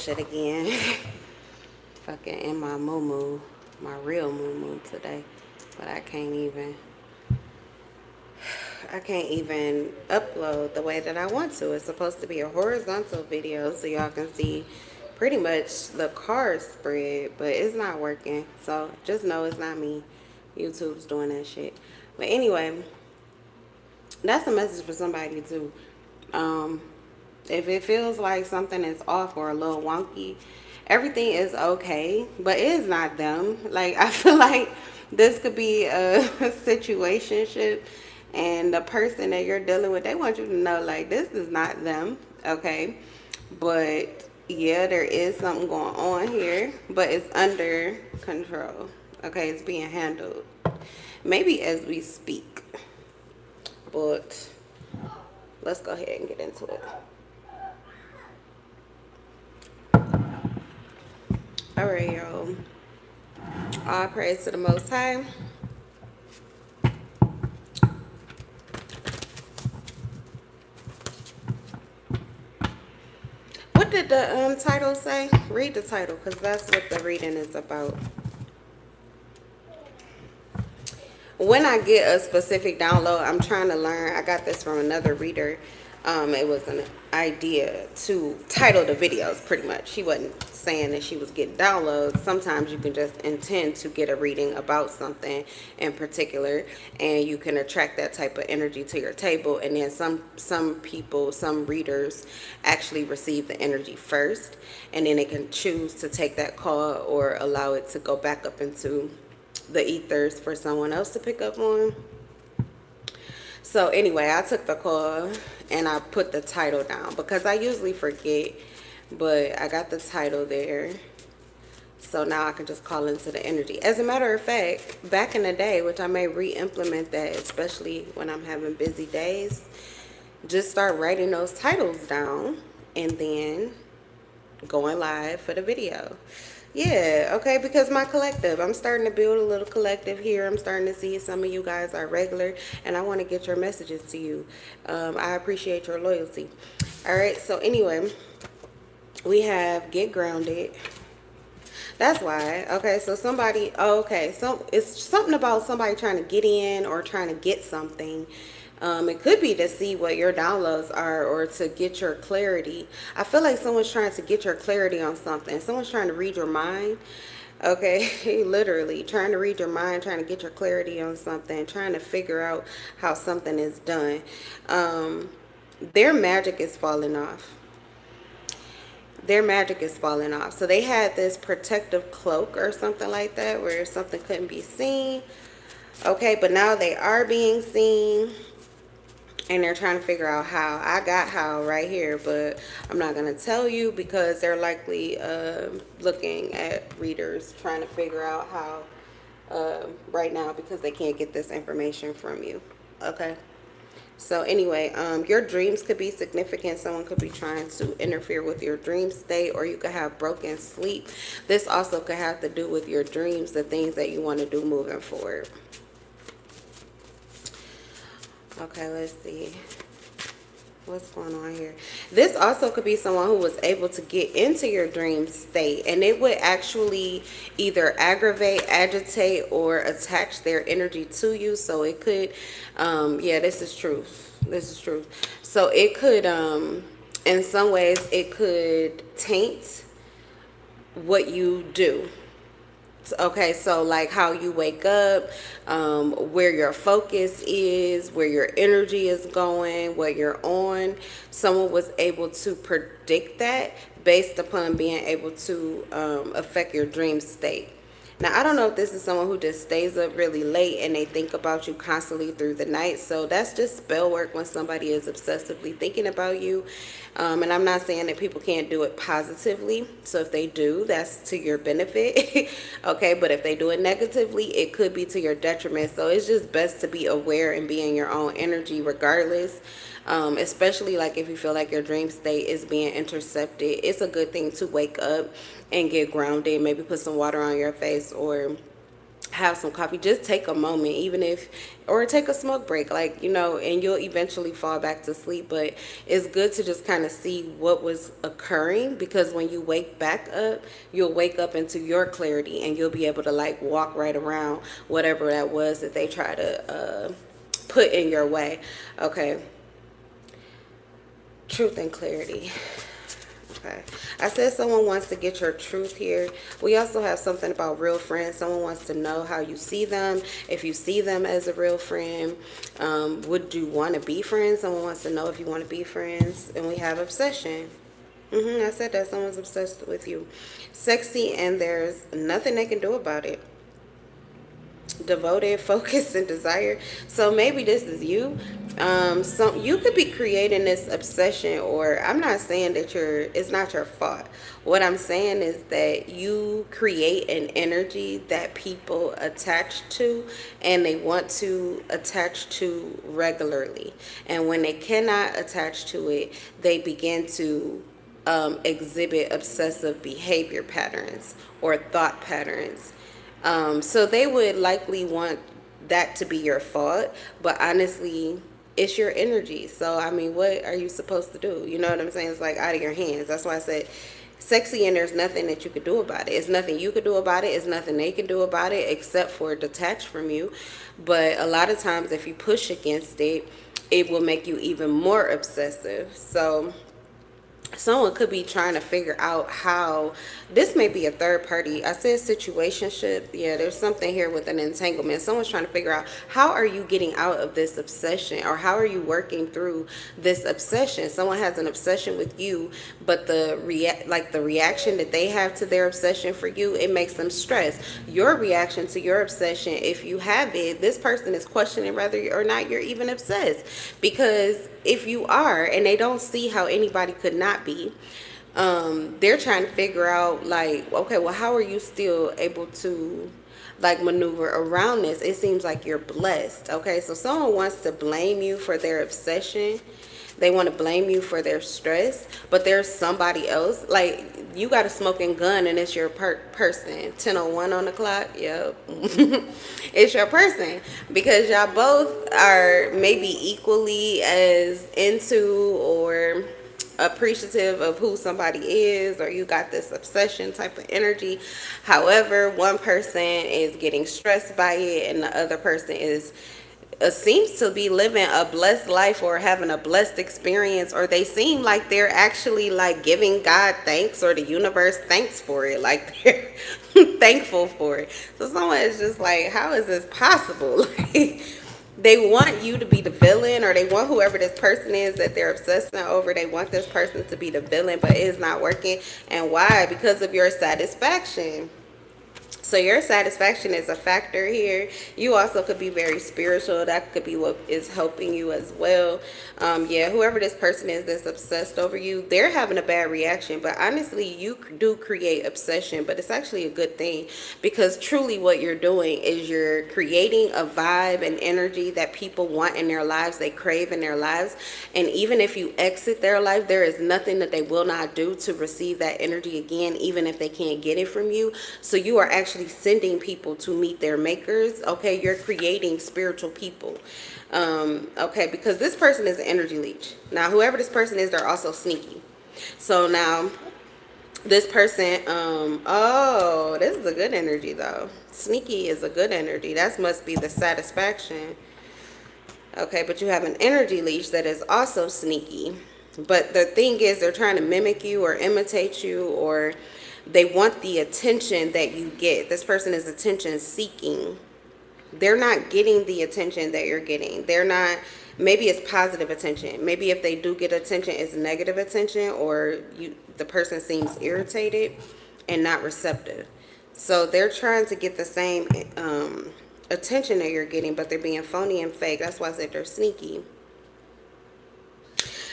bullshit again. Fucking in my moo-moo, my real moo-moo today. But I can't even upload the way that I want to. It's supposed to be a horizontal video so y'all can see pretty much the card spread, but it's not working. So just know it's not me. YouTube's doing that shit. But anyway, that's a message for somebody too. If it feels like something is off or a little wonky, everything is okay, but it is not them. Like, I feel like this could be a situationship, and the person that you're dealing with, they want you to know, like, this is not them, okay? But yeah, there is something going on here, but it's under control, okay? It's being handled, maybe as we speak, but let's go ahead and get into it. All right, y'all. All praise to the Most High. What did the title say? Read the title, because that's what the reading is about. When I get a specific download, I'm trying to learn. I got this from another reader. It was an idea to title the videos, pretty much. She wasn't saying that she was getting downloads. Sometimes you can just intend to get a reading about something in particular, and you can attract that type of energy to your table. And then some people, some readers actually receive the energy first, and then they can choose to take that call or allow it to go back up into the ethers for someone else to pick up on. So anyway, I took the call and I put the title down because I usually forget, but I got the title there. So now I can just call into the energy. As a matter of fact, back in the day, which I may re-implement that, especially when I'm having busy days, just start writing those titles down and then going live for the video. Yeah, okay, because my collective, I'm starting to build a little collective here. I'm starting to see some of you guys are regular, and I want to get your messages to you. I appreciate your loyalty. All right, so anyway, we have get grounded. That's why. Okay, so somebody, okay, so it's something about somebody trying to get in or trying to get something. It could be to see what your downloads are or to get your clarity. I feel like someone's trying to get your clarity on something. Someone's trying to read your mind. Okay, literally trying to read your mind, trying to get your clarity on something, trying to figure out how something is done. Their magic is falling off. Their magic is falling off. So they had this protective cloak or something like that where something couldn't be seen. Okay, but now they are being seen. And they're trying to figure out how. I got how right here, but I'm not going to tell you because they're likely looking at readers trying to figure out how right now because they can't get this information from you. Okay. So anyway, your dreams could be significant. Someone could be trying to interfere with your dream state, or you could have broken sleep. This also could have to do with your dreams, the things that you want to do moving forward. Okay, let's see. What's going on here? This also could be someone who was able to get into your dream state, and it would actually either aggravate, agitate, or attach their energy to you. So it could, yeah, this is truth. This is truth. So it could, in some ways, it could taint what you do. Okay, so like how you wake up, where your focus is, where your energy is going, what you're on. Someone was able to predict that based upon being able to affect your dream state. Now, I don't know if this is someone who just stays up really late and they think about you constantly through the night. So that's just spell work when somebody is obsessively thinking about you. And I'm not saying that people can't do it positively. So if they do, that's to your benefit. Okay, but if they do it negatively, it could be to your detriment. So it's just best to be aware and be in your own energy regardless. Especially like if you feel like your dream state is being intercepted, it's a good thing to wake up and get grounded, maybe put some water on your face or have some coffee, just take a moment, even if, or take a smoke break, like, you know, and you'll eventually fall back to sleep. But it's good to just kind of see what was occurring, because when you wake back up, you'll wake up into your clarity, and you'll be able to like walk right around whatever that was that they try to put in your way. Okay, truth and clarity. Okay. I said someone wants to get your truth here. We also have something about real friends. Someone wants to know how you see them. If you see them as a real friend, would you want to be friends? Someone wants to know if you want to be friends. And we have obsession. I said that someone's obsessed with you. Sexy, and there's nothing they can do about it. Devoted, focused, and desire. So maybe this is you. So you could be creating this obsession, or I'm not saying that it's not your fault. What I'm saying is that you create an energy that people attach to, and they want to attach to regularly. And when they cannot attach to it, they begin to exhibit obsessive behavior patterns or thought patterns. So they would likely want that to be your fault, but honestly, it's your energy. So, I mean, what are you supposed to do? You know what I'm saying? It's like out of your hands. That's why I said sexy, and there's nothing that you could do about it. It's nothing you could do about it. It's nothing they can do about it except for detach from you. But a lot of times, if you push against it, it will make you even more obsessive. So someone could be trying to figure out how this may be a third party. I said situationship. Yeah, there's something here with an entanglement. Someone's trying to figure out, how are you getting out of this obsession, or how are you working through this obsession? Someone has an obsession with you, but the reaction that they have to their obsession for you, it makes them stress. Your reaction to your obsession, if you have it, this person is questioning whether or not you're even obsessed. Because if you are, and they don't see how anybody could not be, they're trying to figure out, like, okay, well, how are you still able to like maneuver around this? It seems like you're blessed. Okay, so someone wants to blame you for their obsession. They want to blame you for their stress, but there's somebody else. Like, you got a smoking gun, and it's your person. 10:01 on the clock. Yep. It's your person, because y'all both are maybe equally as into or appreciative of who somebody is, or you got this obsession type of energy. However, one person is getting stressed by it, and the other person is seems to be living a blessed life, or having a blessed experience, or they seem like they're actually like giving God thanks, or the universe thanks for it, like they're thankful for it. So someone is just like, how is this possible? Like, they want you to be the villain, or they want whoever this person is that they're obsessing over, they want this person to be the villain, but it's not working. And why? Because of your satisfaction. So your satisfaction is a factor here. You also could be very spiritual. That could be what is helping you as well. Yeah, whoever this person is that's obsessed over you, they're having a bad reaction. But honestly, you do create obsession, but it's actually a good thing, because truly what you're doing is you're creating a vibe and energy that people want in their lives, they crave in their lives. And even if you exit their life, there is nothing that they will not do to receive that energy again, even if they can't get it from you. So you are actually sending people to meet their makers. Okay, you're creating spiritual people. Okay, because this person is an energy leech. Now, whoever this person is, they're also sneaky. So now this person, oh, this is a good energy though. Sneaky is a good energy. That must be the satisfaction. Okay, but you have an energy leech that is also sneaky. But the thing is, they're trying to mimic you or imitate you, or they want the attention that you get. This person is attention seeking. They're not getting the attention that you're getting. They're not, maybe it's positive attention. Maybe if they do get attention, it's negative attention, or the person seems irritated and not receptive. So they're trying to get the same attention that you're getting, but they're being phony and fake. That's why I said they're sneaky.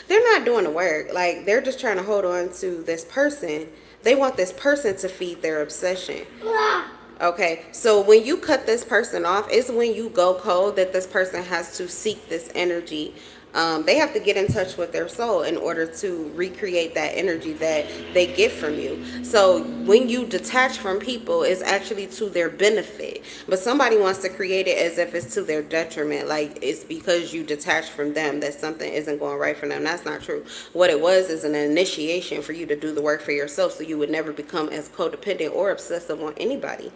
They're not doing the work. Like, they're just trying to hold on to this person. They want this person to feed their obsession. Okay, so when you cut this person off, it's when you go cold that this person has to seek this energy They have to get in touch with their soul in order to recreate that energy that they get from you. So when you detach from people, it's actually to their benefit. But somebody wants to create it as if it's to their detriment. Like it's because you detach from them that something isn't going right for them. That's not true. What it was is an initiation for you to do the work for yourself, so you would never become as codependent or obsessive on anybody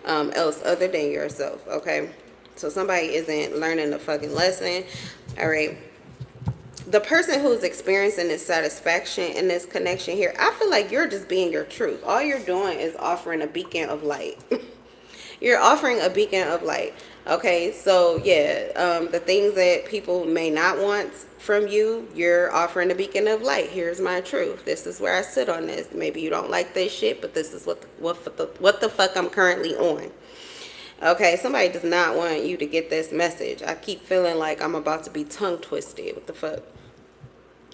else other than yourself. Okay, so somebody isn't learning the fucking lesson. All right, the person who's experiencing this satisfaction in this connection here, I feel like you're just being your truth. All you're doing is offering a beacon of light. You're offering a beacon of light. Okay, so yeah, the things that people may not want from you, you're offering a beacon of light. Here's my truth. This is where I sit on this. Maybe you don't like this shit, but this is what the fuck I'm currently on. Okay, somebody does not want you to get this message. I keep feeling like I'm about to be tongue twisted. What the fuck?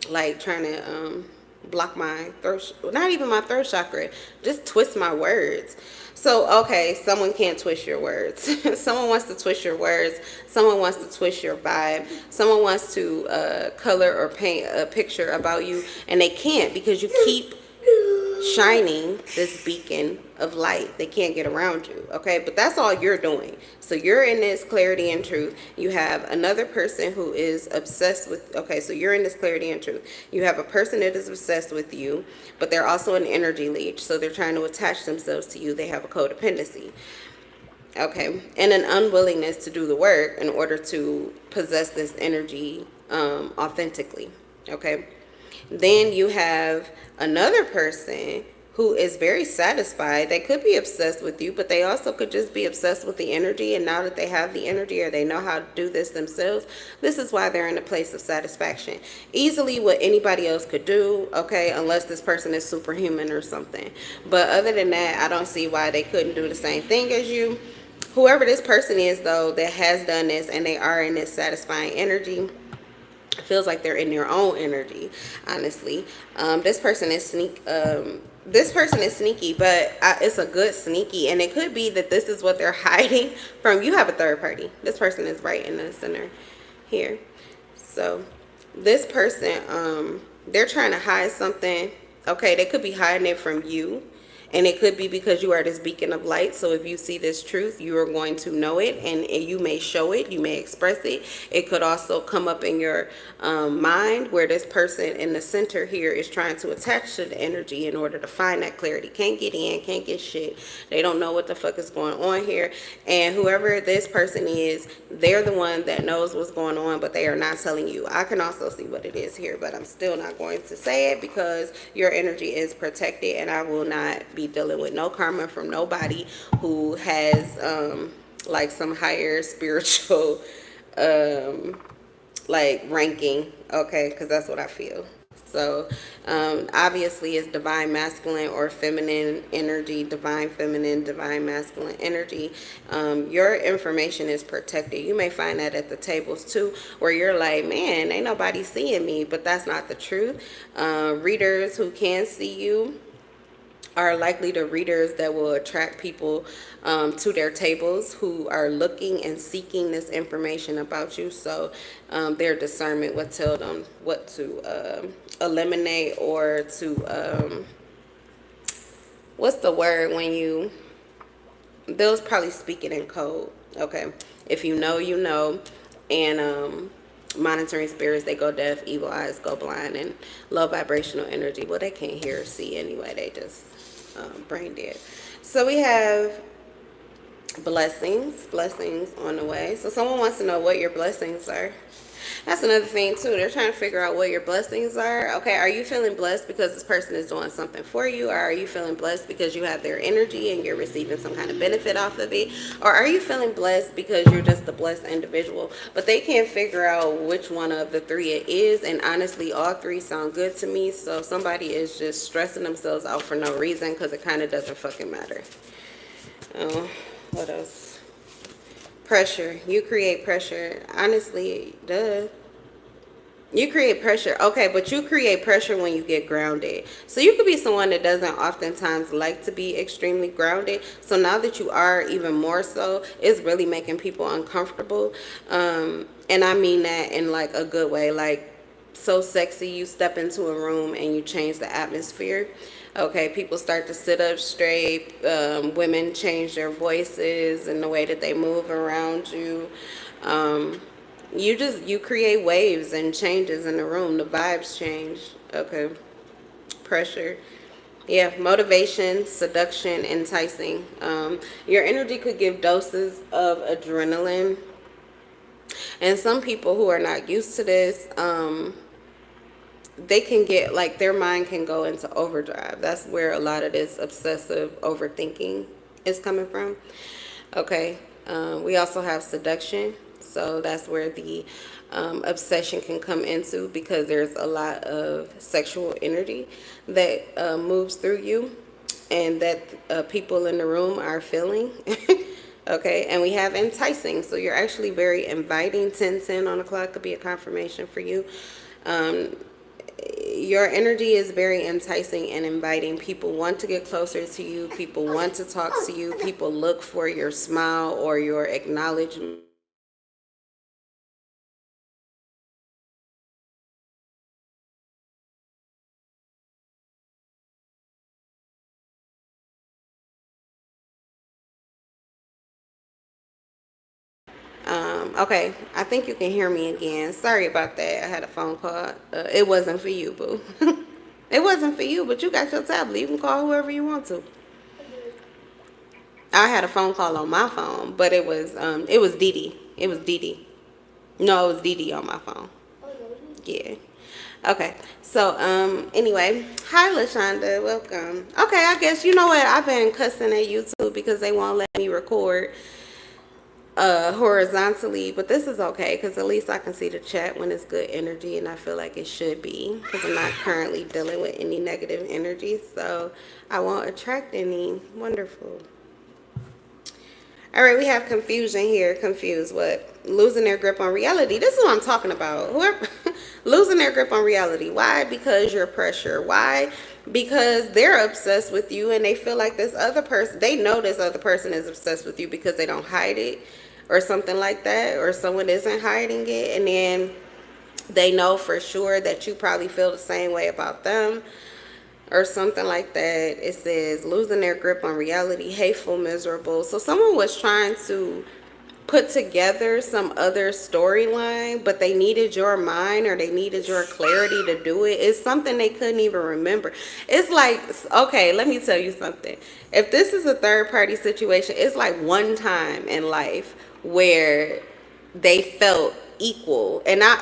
Like trying to block my throat, not even my throat chakra, just twist my words. So okay, someone can't twist your words. Someone wants to twist your words. Someone wants to twist your vibe. Someone wants to color or paint a picture about you, and they can't because you keep shining this beacon of light. They can't get around you. Okay, but that's all you're doing. So you're in this clarity and truth. You have another person who is obsessed with, okay, so you're in this clarity and truth. You have a person that is obsessed with you, but they're also an energy leech, so they're trying to attach themselves to you. They have a codependency, okay, and an unwillingness to do the work in order to possess this energy authentically. Okay, then you have another person who is very satisfied. They could be obsessed with you, but they also could just be obsessed with the energy. And now that they have the energy, or they know how to do this themselves, this is why they're in a place of satisfaction. Easily what anybody else could do, okay, unless this person is superhuman or something. But other than that, I don't see why they couldn't do the same thing as you. Whoever this person is, though, that has done this and they are in this satisfying energy, feels like they're in their own energy, honestly. This person is sneaky, but it's a good sneaky, and it could be that this is what they're hiding from. You have a third party. This person is right in the center here. So this person, they're trying to hide something. Okay, they could be hiding it from you. And it could be because you are this beacon of light. So if you see this truth, you are going to know it, and you may show it, you may express it. It could also come up in your mind, where this person in the center here is trying to attach to the energy in order to find that clarity. Can't get in, can't get shit. They don't know what the fuck is going on here. And whoever this person is, they're the one that knows what's going on, but they are not telling you. I can also see what it is here, but I'm still not going to say it because your energy is protected, and I will not be dealing with no karma from nobody who has like some higher spiritual like ranking, okay, because that's what I feel. So obviously it's divine masculine or feminine energy, divine feminine, divine masculine energy. Your information is protected. You may find that at the tables too, where you're like, man, ain't nobody seeing me, but that's not the truth. Readers who can see you are likely the readers that will attract people to their tables who are looking and seeking this information about you. So their discernment will tell them what to eliminate, or to what's the word when you, they'll probably speak it in code. Okay, if you know, you know. And monitoring spirits, they go deaf, evil eyes go blind, and low vibrational energy, well, they can't hear or see anyway, they just brain dead. So we have blessings on the way. So someone wants to know what your blessings are. That's another thing too. They're trying to figure out what your blessings are. Okay, are you feeling blessed because this person is doing something for you? Or are you feeling blessed because you have their energy and you're receiving some kind of benefit off of it? Or are you feeling blessed because you're just a blessed individual? But they can't figure out which one of the three it is. And honestly, all three sound good to me. So somebody is just stressing themselves out for no reason, because it kind of doesn't fucking matter. What else? Pressure. You create pressure. Honestly, duh. You create pressure. Okay, but you create pressure when you get grounded. So you could be someone that doesn't oftentimes like to be extremely grounded. So now that you are even more so, it's really making people uncomfortable. And I mean that in like a good way. Like, so sexy, you step into a room and you change the atmosphere. Okay, people start to sit up straight. Women change their voices and the way that they move around you. Um, you create waves and changes in the room. The vibes change. Okay. Pressure. Yeah, motivation, seduction, enticing. Your energy could give doses of adrenaline. And some people who are not used to this, they can get like their mind can go into overdrive. That's where a lot of this obsessive overthinking is coming from. Okay. We also have seduction. So that's where the obsession can come into, because there's a lot of sexual energy that moves through you and that people in the room are feeling. Okay. And we have enticing. So you're actually very inviting. 1010 on the clock could be a confirmation for you. Um, your energy is very enticing and inviting. People want to get closer to you. People want to talk to you. People look for your smile or your acknowledgement. Okay, I think you can hear me again. Sorry about that. I had a phone call. It wasn't for you, boo. It wasn't for you, but you got your tablet. You can call whoever you want to. I had a phone call on my phone, but it was Dee Dee. It was Dee Dee. No, it was Dee Dee on my phone. Yeah. Okay. So, anyway, hi, LaShonda. Welcome. Okay, I guess you know what? I've been cussing at YouTube because they won't let me record horizontally, but this is okay because at least I can see the chat when it's good energy, and I feel like it should be because I'm not currently dealing with any negative energy, so I won't attract any. Wonderful. All right, we have confusion here. Confused what? Losing their grip on reality. This is what I'm talking about. Whoever losing their grip on reality. Why? Because you're pressure. Why? Because they're obsessed with you and they feel like this other person, they know this other person is obsessed with you because they don't hide it or something like that, or someone isn't hiding it, and then they know for sure that you probably feel the same way about them or something like that. It says losing their grip on reality, hateful, miserable. So someone was trying to put together some other storyline, but they needed your mind or they needed your clarity to do it. It's something they couldn't even remember. It's like, okay, let me tell you something. If this is a third party situation, it's like one time in life where they felt equal. And I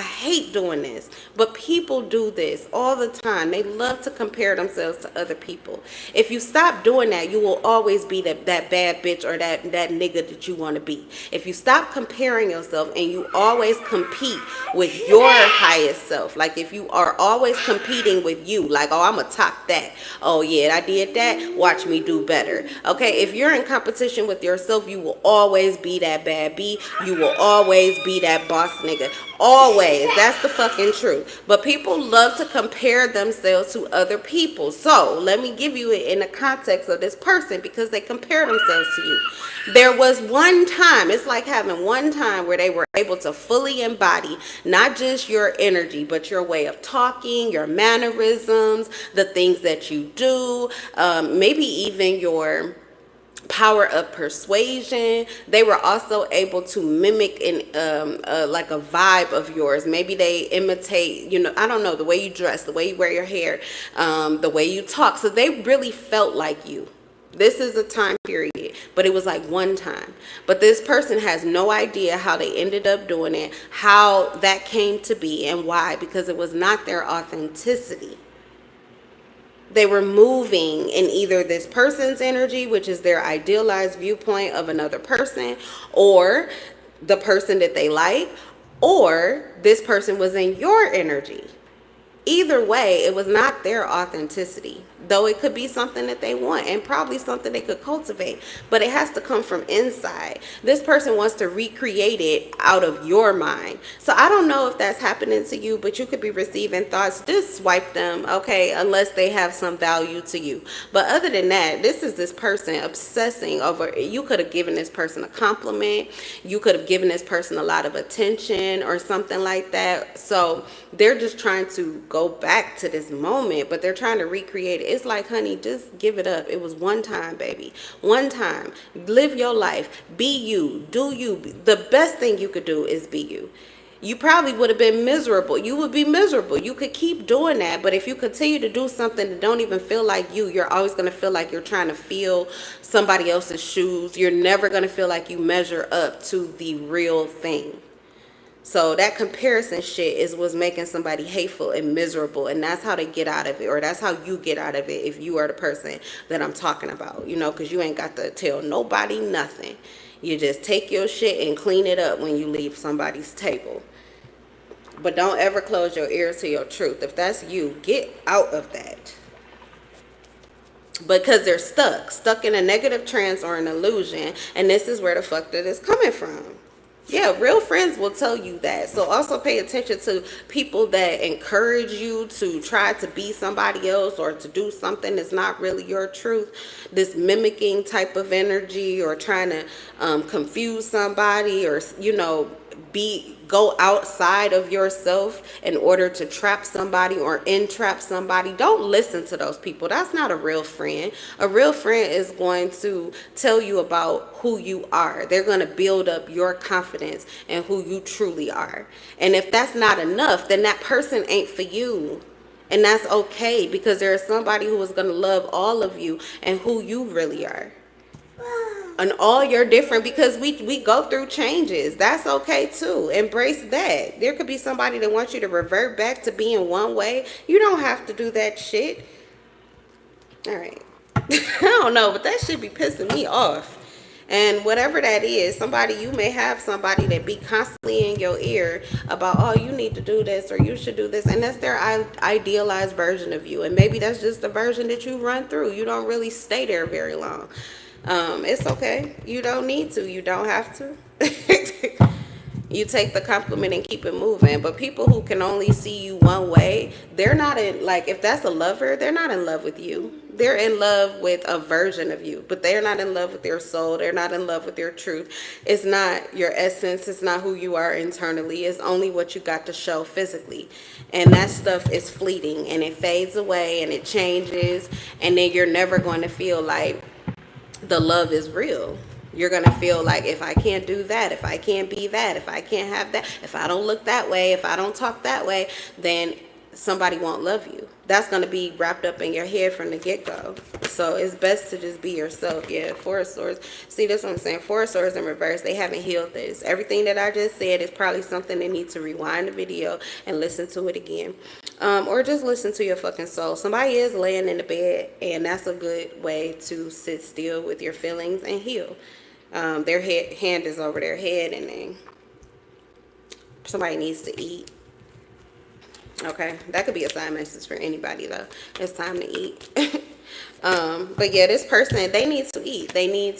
hate doing this, but people do this all the time. They love to compare themselves to other people. If you stop doing that, you will always be that bad bitch or that nigga that you want to be. If you stop comparing yourself and you always compete with your highest self, like if you are always competing with you, like, oh, I'm gonna top that, oh yeah, I did that, watch me do better. Okay, if you're in competition with yourself, you will always be that bad B. You will always be that boss nigga. Always. That's the fucking truth. But people love to compare themselves to other people. So let me give you it in the context of this person, because they compare themselves to you. There was one time, it's like having one time where they were able to fully embody not just your energy, but your way of talking, your mannerisms, the things that you do, maybe even your power of persuasion. They were also able to mimic like a vibe of yours. Maybe they imitate, I don't know, the way you dress, the way you wear your hair, the way you talk. So they really felt like you. This is a time period, but it was like one time. But this person has no idea how they ended up doing it, how that came to be, and why, because it was not their authenticity. They were moving in either this person's energy, which is their idealized viewpoint of another person, or the person that they like, or this person was in your energy. Either way, it was not their authenticity, though it could be something that they want and probably something they could cultivate, but it has to come from inside. This person wants to recreate it out of your mind. So I don't know if that's happening to you, but you could be receiving thoughts. Just swipe them, okay, unless they have some value to you. But other than that, this is this person obsessing over. You could have given this person a compliment, you could have given this person a lot of attention or something like that. So they're just trying to go back to this moment, but they're trying to recreate it. It's like, honey, just give it up. It was one time, baby. One time. Live your life. Be you. Do you. The best thing you could do is be you. You probably would have been miserable. You would be miserable. You could keep doing that, but if you continue to do something that don't even feel like you're always going to feel like you're trying to feel somebody else's shoes. You're never going to feel like you measure up to the real thing. So that comparison shit is what's making somebody hateful and miserable, and that's how they get out of it, or that's how you get out of it if you are the person that I'm talking about, you know, because you ain't got to tell nobody nothing. You just take your shit and clean it up when you leave somebody's table. But don't ever close your ears to your truth. If that's you, get out of that. Because they're stuck in a negative trance or an illusion, and this is where the fuck that is coming from. Yeah, real friends will tell you that. So also pay attention to people that encourage you to try to be somebody else or to do something that's not really your truth. This mimicking type of energy, or trying to confuse somebody, or, you know, go outside of yourself in order to trap somebody or entrap somebody. Don't listen to those people. That's not a real friend. A real friend is going to tell you about who you are. They're going to build up your confidence in who you truly are. And if that's not enough, then that person ain't for you. And that's okay, because there is somebody who is going to love all of you and who you really are. And all you're different, because we go through changes. That's okay too. Embrace that. There could be somebody that wants you to revert back to being one way. You don't have to do that shit. All right. I don't know, but that should be pissing me off. And whatever that is, you may have somebody that be constantly in your ear about, oh, you need to do this or you should do this. And that's their idealized version of you. And maybe that's just the version that you run through. You don't really stay there very long. It's okay. You don't need to. You don't have to. You take the compliment and keep it moving. But people who can only see you one way, they're not in, like, if that's a lover, they're not in love with you. They're in love with a version of you, but they're not in love with their soul. They're not in love with your truth. It's not your essence. It's not who you are internally. It's only what you got to show physically. And that stuff is fleeting, and it fades away, and it changes. And then you're never going to feel like the love is real. You're going to feel like, if I can't do that, if I can't be that, if I can't have that, if I don't look that way, if I don't talk that way, then somebody won't love you. That's going to be wrapped up in your head from the get-go. So it's best to just be yourself. Yeah, Four of Swords. See, that's what I'm saying. Four of Swords in reverse. They haven't healed this. Everything that I just said is probably something they need to rewind the video and listen to it again. Or just listen to your fucking soul. Somebody is laying in the bed, and that's a good way to sit still with your feelings and heal. Their hand is over their head, and then somebody needs to eat. Okay, that could be a side message for anybody though. It's time to eat. But yeah, this person, they need to eat. They need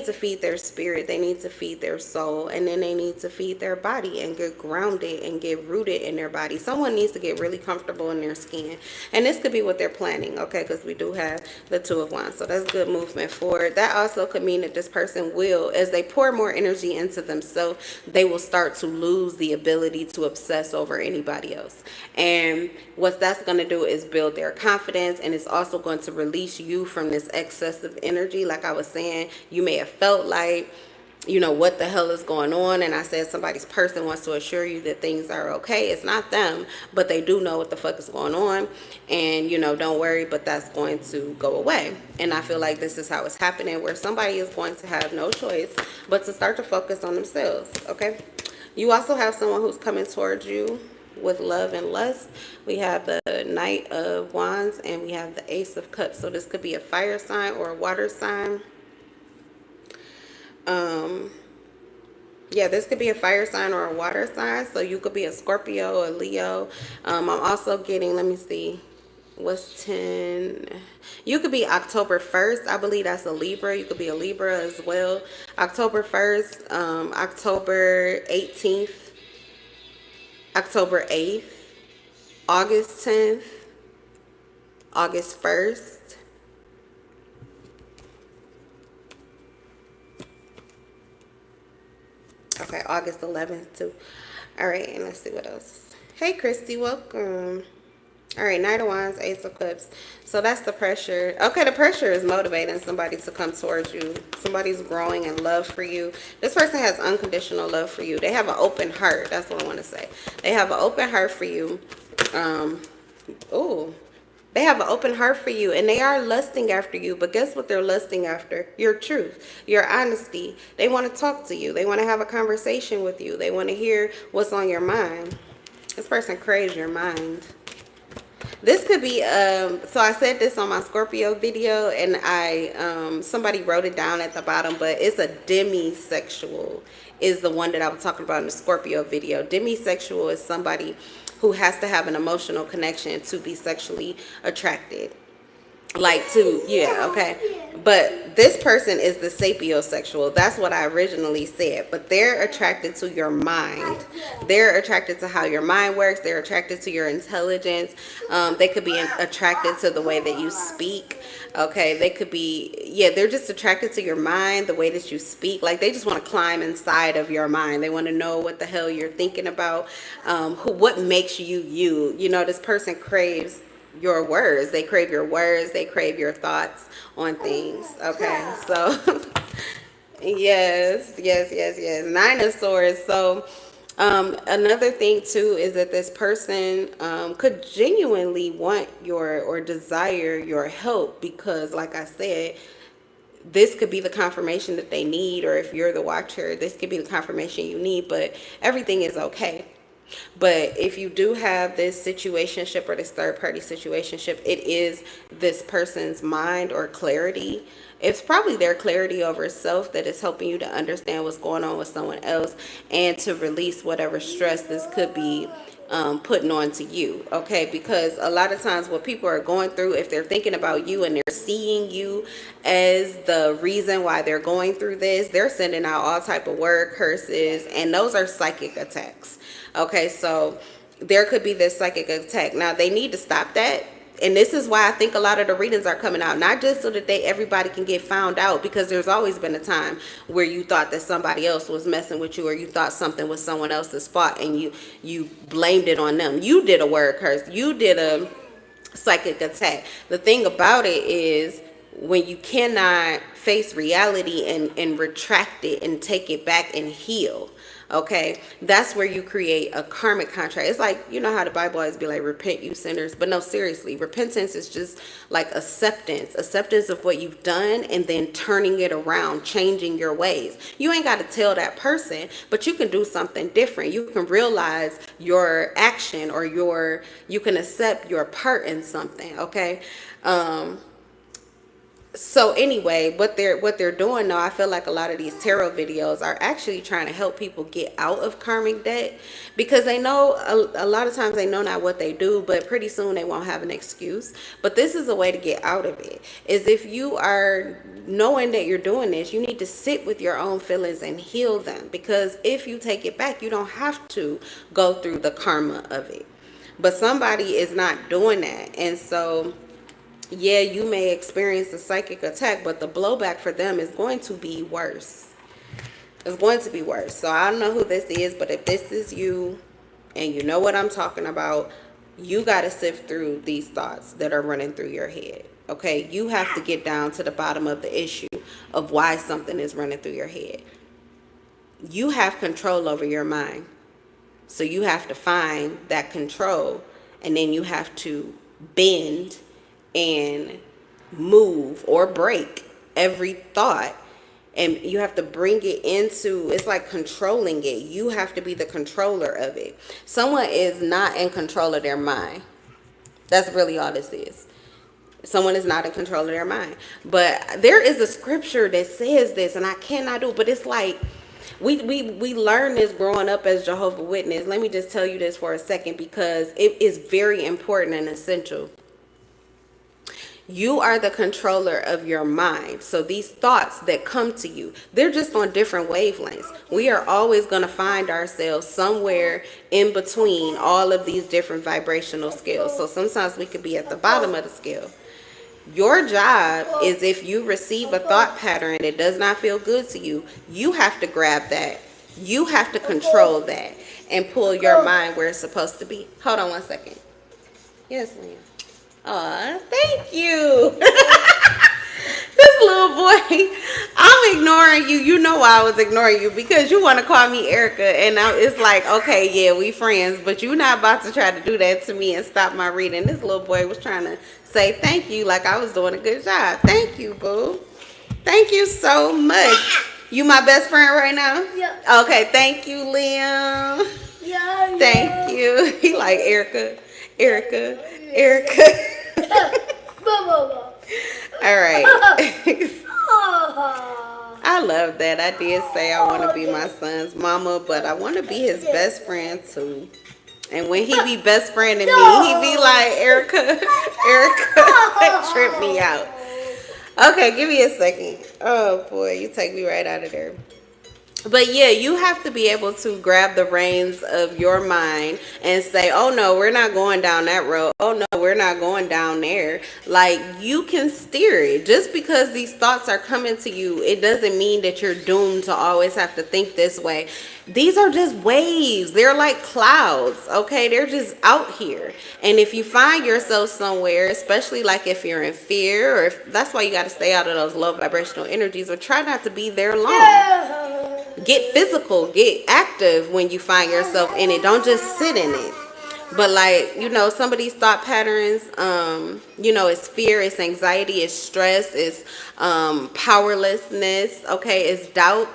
to feed their spirit. They need to feed their soul. And then they need to feed their body and get grounded and get rooted in their body. Someone needs to get really comfortable in their skin. And this could be what they're planning, okay? Because we do have the Two of Wands. So that's good movement forward. That also could mean that this person will, as they pour more energy into themselves, they will start to lose the ability to obsess over anybody else. And what that's going to do is build their confidence. And it's also going to release you from this excessive energy. Like I was saying, you may have felt like, you know, what the hell is going on? And I said somebody's person wants to assure you that things are okay. It's not them, but they do know what the fuck is going on. And, you know, don't worry, but that's going to go away. And I feel like this is how it's happening, where somebody is going to have no choice but to start to focus on themselves, okay? You also have someone who's coming towards you with love and lust. We have the Knight of Wands, and we have the Ace of Cups. So this could be a fire sign or a water sign. Yeah, this could be a fire sign or a water sign. So you could be a Scorpio, a Leo. I'm also getting, let me see, what's 10? You could be October 1st. I believe that's a Libra. You could be a Libra as well. October 1st, October 18th, October 8th, August 10th, August 1st. Okay, August 11th too. All right, and let's see what else. Hey, Christy, welcome. All right, Knight of Wands, Ace of Cups. So that's the pressure. Okay, the pressure is motivating somebody to come towards you. Somebody's growing in love for you. This person has unconditional love for you. They have an open heart. That's what I want to say. They have an open heart for you. Oh, they have an open heart for you, and they are lusting after you. But guess what they're lusting after? Your truth, your honesty. They want to talk to you. They want to have a conversation with you. They want to hear what's on your mind. This person craves your mind. This could be, so I said this on my Scorpio video, and somebody wrote it down at the bottom, but it's a demisexual is the one that I was talking about in the Scorpio video. Demisexual is somebody who has to have an emotional connection to be sexually attracted. Like to, yeah, okay. But this person is the sapiosexual. That's what I originally said. But they're attracted to your mind. They're attracted to how your mind works. They're attracted to your intelligence. They could be attracted to the way that you speak. Okay, they could be, yeah, they're just attracted to your mind, the way that you speak. Like they just want to climb inside of your mind. They want to know what the hell you're thinking about, what makes you you. You know, this person craves your words. They crave your words. They crave your thoughts on things. Okay, so yes, yes, yes, yes. Nine of Swords. So another thing too is that this person could genuinely want your or desire your help, because like I said, this could be the confirmation that they need, or if you're the watcher, this could be the confirmation you need, but everything is okay. But if you do have this situationship or this third party situationship, it is this person's mind or clarity. It's probably their clarity over self that is helping you to understand what's going on with someone else and to release whatever stress this could be putting on to you. Okay, because a lot of times what people are going through, if they're thinking about you and they're seeing you as the reason why they're going through this, they're sending out all type of word curses, and those are psychic attacks. Okay, so there could be this psychic attack. Now they need to stop that. And this is why I think a lot of the readings are coming out, not just so that everybody can get found out, because there's always been a time where you thought that somebody else was messing with you, or you thought something was someone else's fault and you blamed it on them. You did a word curse. You did a psychic attack. The thing about it is, when you cannot face reality and retract it and take it back and heal, okay, that's where you create a karmic contract. It's like, you know how the Bible always be like, repent you sinners, but no, seriously, repentance is just like acceptance of what you've done, and then turning it around, changing your ways. You ain't got to tell that person, but you can do something different. You can realize your action, or you can accept your part in something. Okay. So anyway, what they're doing now, I feel like a lot of these tarot videos are actually trying to help people get out of karmic debt, because they know a lot of times they know not what they do, but pretty soon they won't have an excuse. But this is a way to get out of it. Is if you are knowing that you're doing this, you need to sit with your own feelings and heal them, because if you take it back, you don't have to go through the karma of it. But somebody is not doing that, and so yeah, you may experience a psychic attack, but the blowback for them is going to be worse. It's going to be worse. So I don't know who this is, but if this is you and you know what I'm talking about, you got to sift through these thoughts that are running through your head. Okay, you have to get down to the bottom of the issue of why something is running through your head. You have control over your mind. So you have to find that control, and then you have to bend and move or break every thought, and you have to bring it into, it's like controlling it. You have to be the controller of it. Someone is not in control of their mind. That's really all this is. Someone is not in control of their mind. But there is a scripture that says this, and I cannot do it, but it's like, We learn this growing up as Jehovah's Witness. Let me just tell you this for a second because it is very important and essential. You are the controller of your mind. So these thoughts that come to you, they're just on different wavelengths. We are always going to find ourselves somewhere in between all of these different vibrational scales. So sometimes we could be at the bottom of the scale. Your job is, if you receive a thought pattern that does not feel good to you, you have to grab that. You have to control that and pull your mind where it's supposed to be. Hold on one second. Yes, ma'am. Aw, thank you. This little boy, I'm ignoring you. You know why I was ignoring you, because you want to call me Erica, and it's like, okay, yeah, we friends, but you're not about to try to do that to me and stop my reading. This little boy was trying to say thank you like I was doing a good job. Thank you, boo. Thank you so much. You my best friend right now? Yeah. Okay, thank you, Liam. Yeah. Thank you. He like Erica, Erica. All right. I love that. I did say I want to be my son's mama, but I want to be his best friend too. And when he be best friend to me, he be like, Erica, trip me out. Okay, give me a second. Oh boy, you take me right out of there. But yeah, you have to be able to grab the reins of your mind and say, oh no, we're not going down that road. Oh no, we're not going down there. Like, you can steer it. Just because these thoughts are coming to you, it doesn't mean that you're doomed to always have to think this way. These are just waves. They're like clouds, okay? They're just out here. And if you find yourself somewhere, especially like if you're in fear, or if that's why you got to stay out of those low vibrational energies, or try not to be there long. Get physical, get active when you find yourself in it. Don't just sit in it. But like, you know, some of these thought patterns, you know, it's fear, it's anxiety, it's stress, it's powerlessness, okay, it's doubt.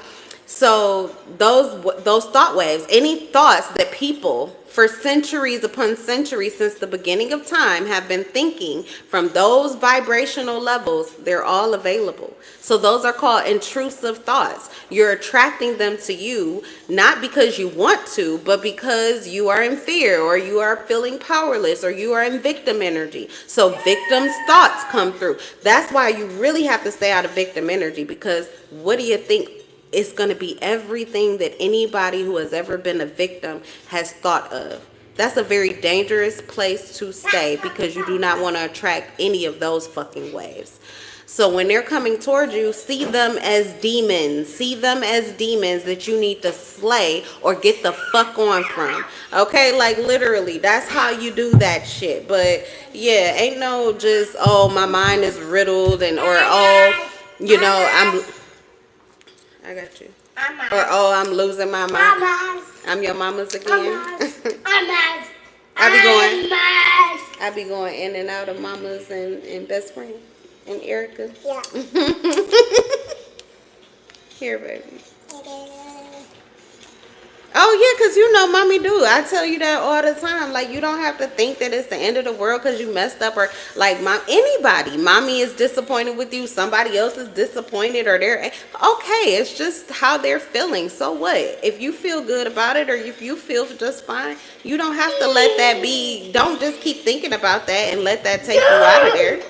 So those thought waves, any thoughts that people for centuries upon centuries since the beginning of time have been thinking from those vibrational levels, they're all available. So those are called intrusive thoughts. You're attracting them to you, not because you want to, but because you are in fear, or you are feeling powerless, or you are in victim energy. So victim's thoughts come through. That's why you really have to stay out of victim energy, because what do you think? It's going to be everything that anybody who has ever been a victim has thought of. That's a very dangerous place to stay, because you do not want to attract any of those fucking waves. So when they're coming towards you, see them as demons. See them as demons that you need to slay or get the fuck on from. Okay, like literally, that's how you do that shit. But yeah, ain't no just, oh, my mind is riddled, and or oh, you know, I got you. Or, oh, I'm losing my mind. I'm your mama's again. I be going in and out of mamas and best friend and Erica. Yeah. Here, baby. Oh, yeah, because you know, mommy do. I tell you that all the time. Like, you don't have to think that it's the end of the world because you messed up, or like anybody. Mommy is disappointed with you. Somebody else is disappointed, or they're okay. It's just how they're feeling. So what? If you feel good about it, or if you feel just fine, you don't have to let that be. Don't just keep thinking about that and let that take you out of there.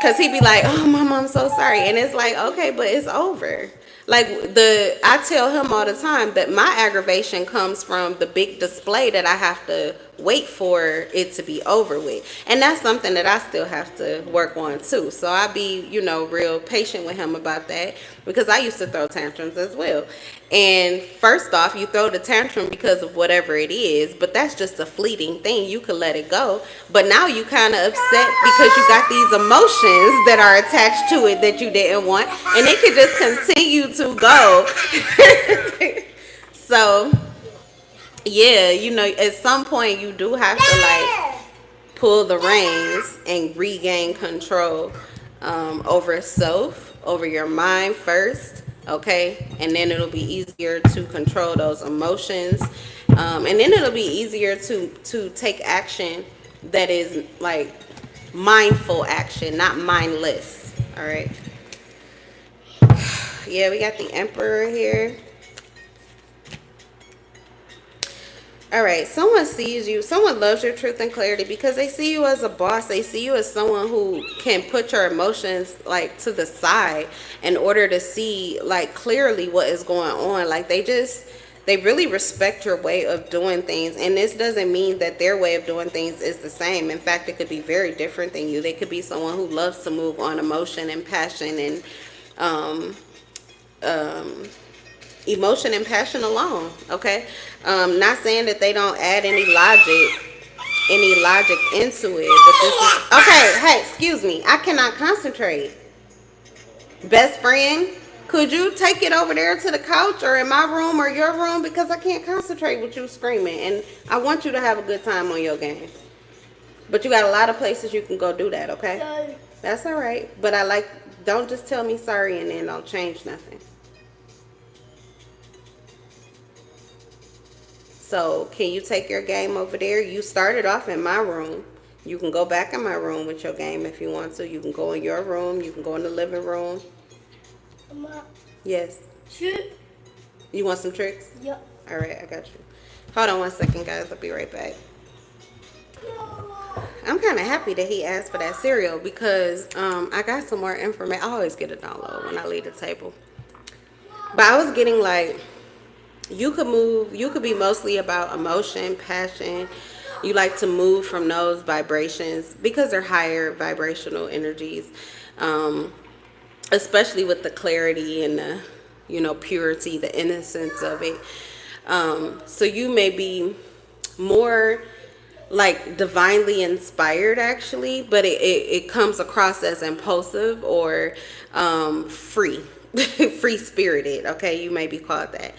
Because he be like, oh, mama, I'm so sorry. And it's like, okay, but it's over. Like, I tell him all the time that my aggravation comes from the big display that I have to wait for it to be over with. And that's something that I still have to work on too. So I be, you know, real patient with him about that, because I used to throw tantrums as well. And first off, you throw the tantrum because of whatever it is, but that's just a fleeting thing. You could let it go. But now you kind of upset because you got these emotions that are attached to it that you didn't want, and it could just continue to go. So yeah, you know, at some point you do have to like pull the reins and regain control over self, over your mind first. Okay, and then it'll be easier to control those emotions, and then it'll be easier to take action that is like mindful action, not mindless. All right. Yeah, we got the Emperor here. All right, someone sees you, someone loves your truth and clarity because they see you as a boss. They see you as someone who can put your emotions like to the side in order to see like clearly what is going on. Like they really respect your way of doing things. And this doesn't mean that their way of doing things is the same. In fact, it could be very different than you. They could be someone who loves to move on emotion and passion and um um emotion and passion alone. Okay, not saying that they don't add any logic into it, but this is okay. Hey, excuse me, I cannot concentrate. Best friend, could you take it over there to the couch or in my room or your room, because I can't concentrate with you screaming, and I want you to have a good time on your game, but you got a lot of places you can go do that. Okay, sorry. That's all right, but don't just tell me sorry and then don't change nothing. So can you take your game over there? You started off in my room. You can go back in my room with your game if you want to. You can go in your room. You can go in the living room. Mama. Yes. Trick. You want some tricks? Yep. All right, I got you. Hold on one second, guys. I'll be right back. I'm kind of happy that he asked for that cereal because I got some more information. I always get a download when I leave the table. But I was getting like, you could be mostly about emotion, passion. You like to move from those vibrations because they're higher vibrational energies, especially with the clarity and the purity, the innocence of it. So you may be more like divinely inspired actually, but it comes across as impulsive or free free spirited. Okay, you may be called that.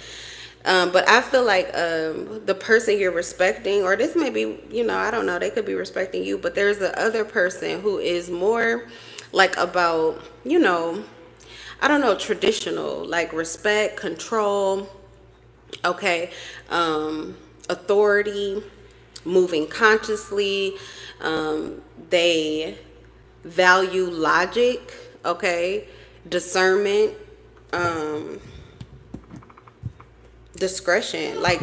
But I feel like the person you're respecting, or this may be, I don't know, they could be respecting you, but there's the other person who is more like about, I don't know, traditional, like respect, control, okay, authority, moving consciously. They value logic, okay, discernment, discretion. Like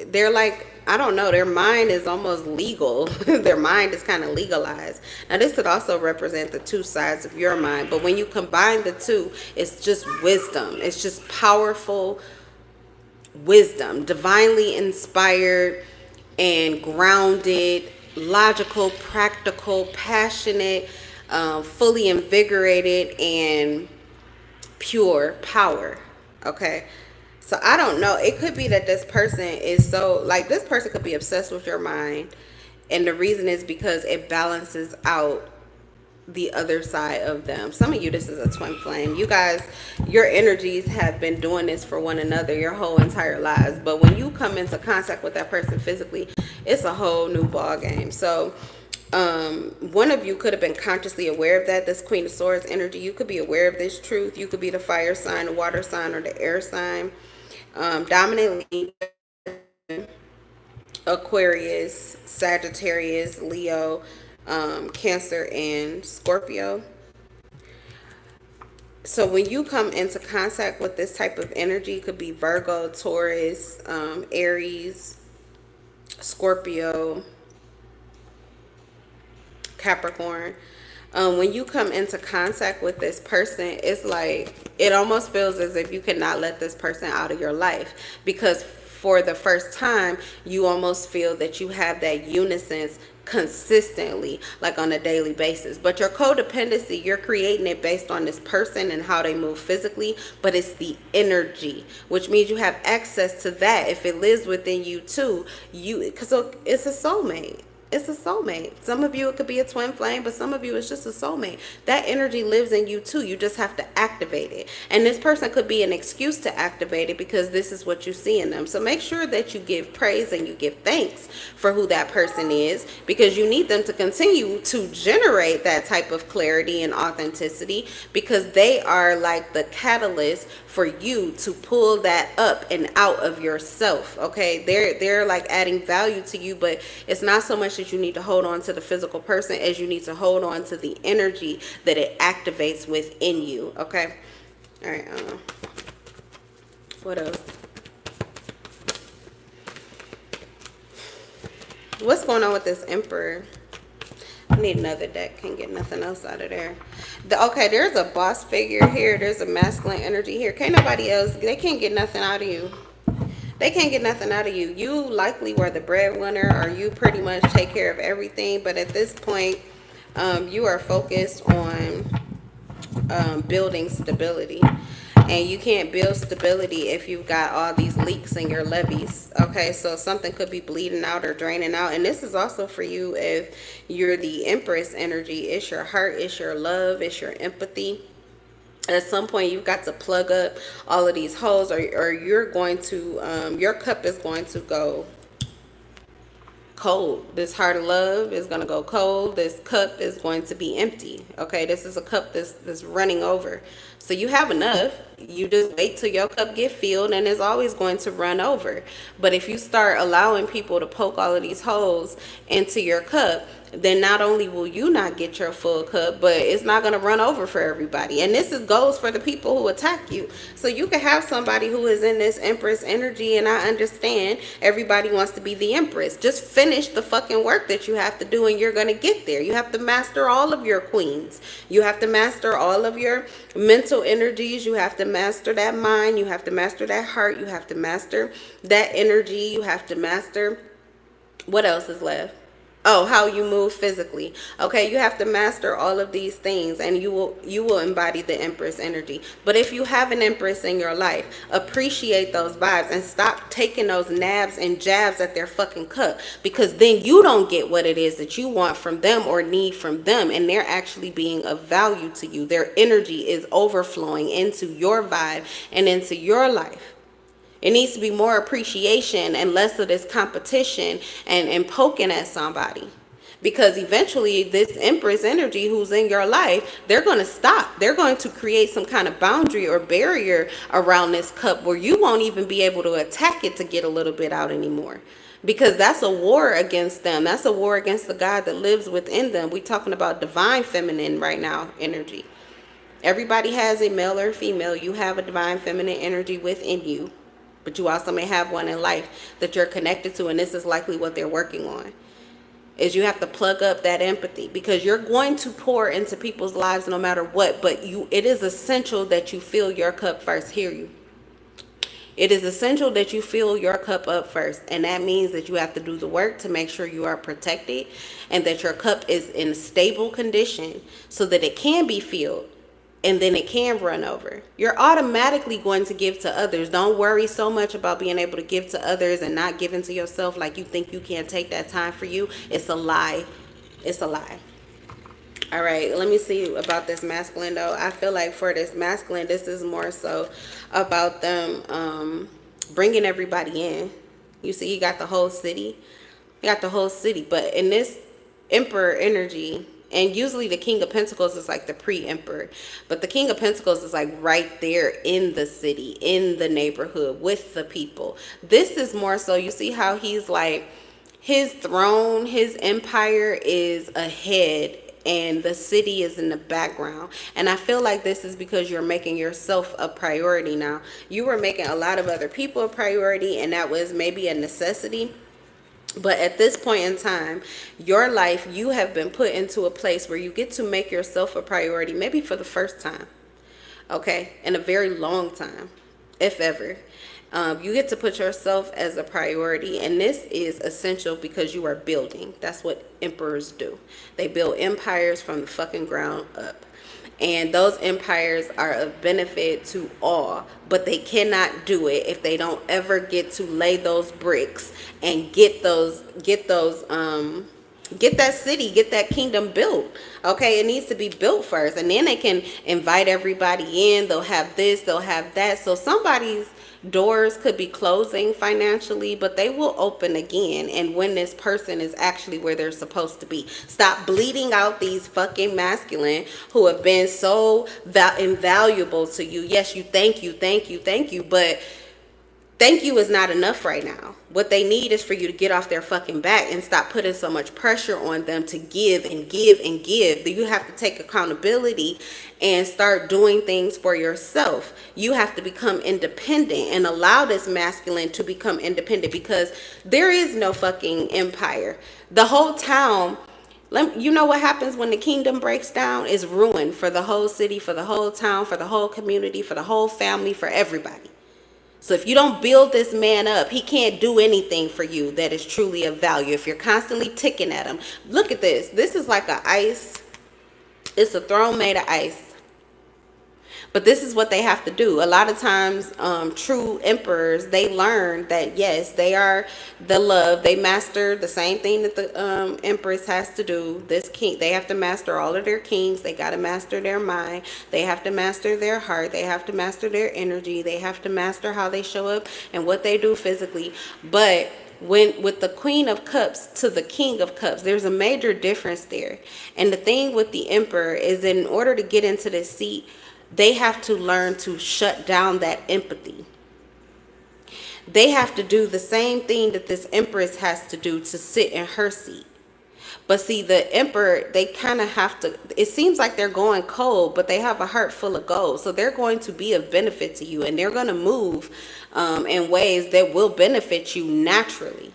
they're like, I don't know, their mind is almost legal. Their mind is kind of legalized. Now this could also represent the two sides of your mind, but when you combine the two, it's just wisdom. It's just powerful wisdom, divinely inspired and grounded, logical, practical, passionate, fully invigorated, and pure power. Okay, so I don't know, it could be that this person is so, like, this person could be obsessed with your mind, and the reason is because it balances out the other side of them. Some of you, this is a twin flame. You guys, your energies have been doing this for one another your whole entire lives, but when you come into contact with that person physically, it's a whole new ball game. So one of you could have been consciously aware of that. This Queen of Swords energy, you could be aware of this truth. You could be the fire sign, the water sign, or the air sign. Dominantly Aquarius, Sagittarius, Leo, Cancer, and Scorpio. So when you come into contact with this type of energy, it could be Virgo, Taurus, Aries, Scorpio, Capricorn. When you come into contact with this person, it's like, it almost feels as if you cannot let this person out of your life, because for the first time, you almost feel that you have that unison consistently, like on a daily basis. But your codependency, you're creating it based on this person and how they move physically, but it's the energy, which means you have access to that. If it lives within you too, because it's a soulmate. It's a soulmate. Some of you, it could be a twin flame, but some of you, it's just a soulmate. That energy lives in you too. You just have to activate it. And this person could be an excuse to activate it because this is what you see in them. So make sure that you give praise and you give thanks for who that person is, because you need them to continue to generate that type of clarity and authenticity, because they are like the catalyst for you to pull that up and out of yourself. Okay, they're like adding value to you, but it's not so much that you need to hold on to the physical person as you need to hold on to the energy that it activates within you. Okay, All right. What else? What's going on with this Emperor? I need another deck. Can't get nothing else out of there. Okay, there's a boss figure here. There's a masculine energy here. Can't nobody else. They can't get nothing out of you. They can't get nothing out of you. You likely were the breadwinner, or you pretty much take care of everything. But at this point, you are focused on building stability. And you can't build stability if you've got all these leaks in your levees. Okay, so something could be bleeding out or draining out. And this is also for you if you're the Empress energy. It's your heart, it's your love, it's your empathy. At some point, you've got to plug up all of these holes, or you're going to, your cup is going to go cold. This heart of love is going to go cold. This cup is going to be empty. Okay, this is a cup that's running over. So you have enough. You just wait till your cup get filled, and it's always going to run over. But if you start allowing people to poke all of these holes into your cup, then not only will you not get your full cup, but it's not going to run over for everybody. And this goes for the people who attack you. So you can have somebody who is in this Empress energy, and I understand everybody wants to be the Empress. Just finish the fucking work that you have to do, and you're going to get there. You have to master all of your queens. You have to master all of your mental energies. You have to master that mind. You have to master that heart. You have to master that energy. You have to master, what else is left? Oh, how you move physically. Okay, you have to master all of these things, and you will embody the Empress energy. But if you have an Empress in your life, appreciate those vibes and stop taking those nabs and jabs at their fucking cup, because then you don't get what it is that you want from them or need from them, and they're actually being of value to you. Their energy is overflowing into your vibe and into your life. It needs to be more appreciation and less of this competition and poking at somebody. Because eventually this Empress energy who's in your life, they're going to stop. They're going to create some kind of boundary or barrier around this cup where you won't even be able to attack it to get a little bit out anymore. Because that's a war against them. That's a war against the God that lives within them. We're talking about divine feminine right now energy. Everybody has a male or female. You have a divine feminine energy within you. But you also may have one in life that you're connected to, and this is likely what they're working on. Is you have to plug up that empathy, because you're going to pour into people's lives no matter what, but it is essential that you fill your cup first. Hear you. It is essential that you fill your cup up first, and that means that you have to do the work to make sure you are protected and that your cup is in stable condition so that it can be filled. And then it can run over. You're automatically going to give to others. Don't worry so much about being able to give to others and not giving to yourself like you think you can't take that time for you. It's a lie. It's a lie. All right, let me see about this masculine though. I feel like for this masculine, this is more so about them bringing everybody in. You see, you got the whole city. You got the whole city. But in this Emperor energy, and usually the King of Pentacles is like the pre-emperor. But the King of Pentacles is like right there in the city, in the neighborhood, with the people. This is more so, you see how he's like, his throne, his empire is ahead, and the city is in the background. And I feel like this is because you're making yourself a priority now. You were making a lot of other people a priority, and that was maybe a necessity. But at this point in time, your life, you have been put into a place where you get to make yourself a priority, maybe for the first time, okay, in a very long time, if ever. You get to put yourself as a priority, and this is essential because you are building. That's what emperors do. They build empires from the fucking ground up. And those empires are of benefit to all, but they cannot do it if they don't ever get to lay those bricks and get that city, get that kingdom built. Okay, it needs to be built first, and then they can invite everybody in. They'll have this, they'll have that. So somebody's doors could be closing financially, but they will open again, and when this person is actually where they're supposed to be. Stop bleeding out these fucking masculine who have been so invaluable to you. Yes, you thank you, but thank you is not enough right now. What they need is for you to get off their fucking back and stop putting so much pressure on them to give and give and give. You have to take accountability and start doing things for yourself. You have to become independent and allow this masculine to become independent, because there is no fucking empire. The whole town, you know what happens when the kingdom breaks down is ruin for the whole city, for the whole town, for the whole community, for the whole family, for everybody. So if you don't build this man up, he can't do anything for you that is truly of value. If you're constantly ticking at him. Look at this. This is like it's a throne made of ice. But this is what they have to do. A lot of times, true emperors, they learn that, yes, they are the love. They master the same thing that the empress has to do. This king, they have to master all of their kings. They got to master their mind. They have to master their heart. They have to master their energy. They have to master how they show up and what they do physically. But with the Queen of Cups to the King of Cups, there's a major difference there. And the thing with the emperor is that in order to get into this seat, they have to learn to shut down that empathy. They have to do the same thing that this empress has to do to sit in her seat. But see, the emperor, they kind of have to, it seems like they're going cold, but they have a heart full of gold. So they're going to be of benefit to you, and they're going to move in ways that will benefit you naturally.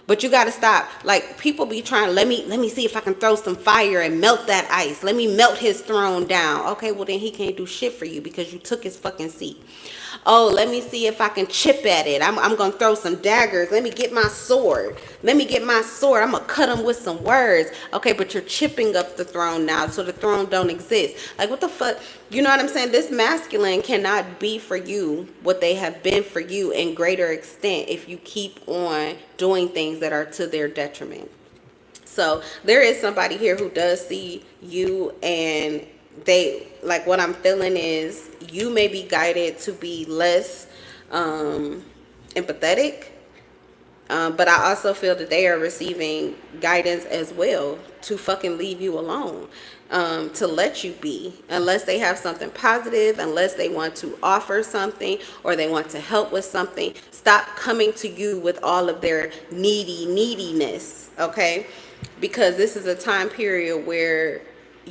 But you got to stop. Like, people be trying, let me see if I can throw some fire and melt that ice. Let me melt his throne down. Okay, well then he can't do shit for you because you took his fucking seat. Oh, let me see if I can chip at it. I'm going to throw some daggers. Let me get my sword. I'm going to cut him with some words. Okay, but you're chipping up the throne now, so the throne don't exist. Like, what the fuck? You know what I'm saying? This masculine cannot be for you what they have been for you in greater extent if you keep on doing things that are to their detriment. So there is somebody here who does see you, and they, like, what I'm feeling is you may be guided to be less empathetic, but I also feel that they are receiving guidance as well to fucking leave you alone, to let you be, unless they have something positive, unless they want to offer something or they want to help with something. Stop coming to you with all of their neediness, okay? Because this is a time period where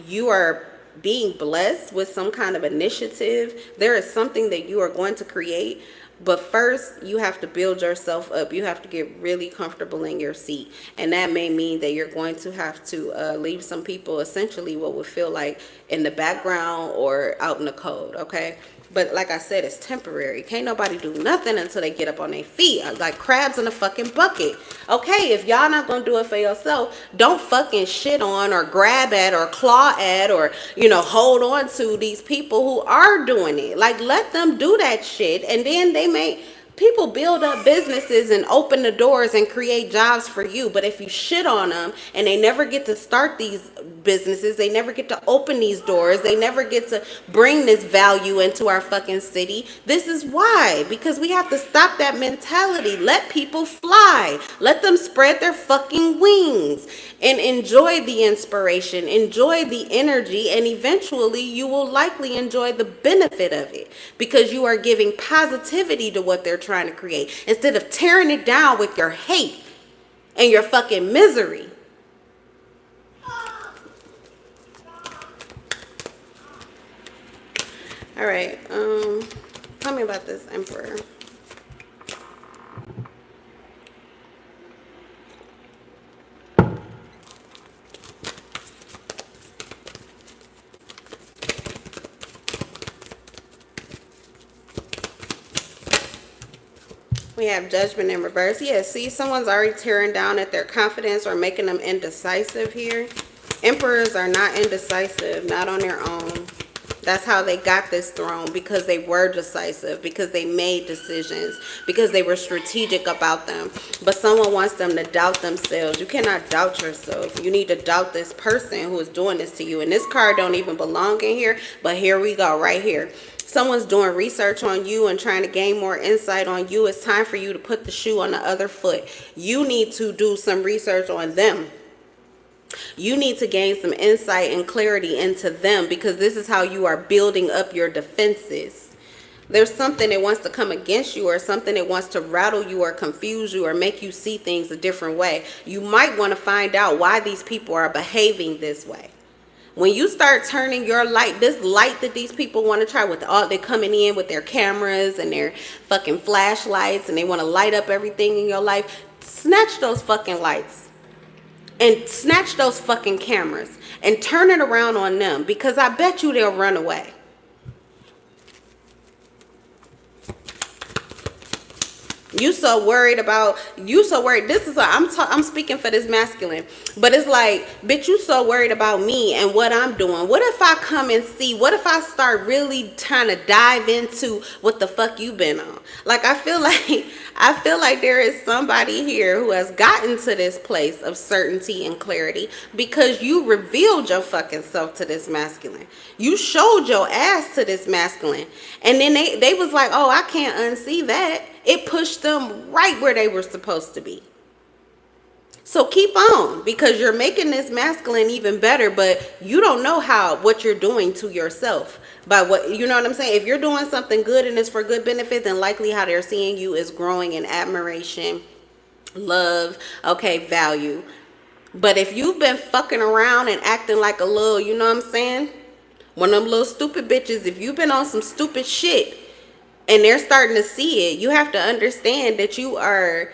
you are being blessed with some kind of initiative. There is something that you are going to create, but first you have to build yourself up. You have to get really comfortable in your seat, and that may mean that you're going to have to leave some people essentially what would feel like in the background or out in the cold, okay? But like I said, it's temporary. Can't nobody do nothing until they get up on their feet, like crabs in a fucking bucket. Okay, if y'all not gonna do it for yourself, don't fucking shit on or grab at or claw at or, you know, hold on to these people who are doing it. Like, let them do that shit, and then they may... People build up businesses and open the doors and create jobs for you. But if you shit on them and they never get to start these businesses, they never get to open these doors, they never get to bring this value into our fucking city. This is why. Because we have to stop that mentality. Let people fly. Let them spread their fucking wings and enjoy the inspiration, enjoy the energy, and eventually you will likely enjoy the benefit of it because you are giving positivity to what they're trying to create instead of tearing it down with your hate and your fucking misery. All right, tell me about this emperor. We have judgment in reverse. Yeah, see, someone's already tearing down at their confidence or making them indecisive here. Emperors are not indecisive, not on their own. That's how they got this throne, because they were decisive, because they made decisions, because they were strategic about them. But someone wants them to doubt themselves. You cannot doubt yourself. You need to doubt this person who is doing this to you. And this card don't even belong in here, but here we go, right here. Someone's doing research on you and trying to gain more insight on you. It's time for you to put the shoe on the other foot. You need to do some research on them. You need to gain some insight and clarity into them, because this is how you are building up your defenses. There's something that wants to come against you, or something that wants to rattle you or confuse you or make you see things a different way. You might want to find out why these people are behaving this way. When you start turning your light, this light that these people want to try with all, they're coming in with their cameras and their fucking flashlights, and they want to light up everything in your life. Snatch those fucking lights and snatch those fucking cameras and turn it around on them, because I bet you they'll run away. You so worried, this is I'm speaking for this masculine, but it's like, bitch, you so worried about me and what I'm doing. What if I come and see, what if I start really trying to dive into what the fuck you been on? Like, I feel like there is somebody here who has gotten to this place of certainty and clarity because you revealed your fucking self to this masculine. You showed your ass to this masculine, and then they was like, oh, I can't unsee that. It pushed them right where they were supposed to be. So keep on, because you're making this masculine even better, but you don't know what you're doing to yourself by what, you know what I'm saying? If you're doing something good and it's for good benefit, then likely how they're seeing you is growing in admiration, love, okay, value. But if you've been fucking around and acting like a little, you know what I'm saying? One of them little stupid bitches, if you've been on some stupid shit, and they're starting to see it, you have to understand that you are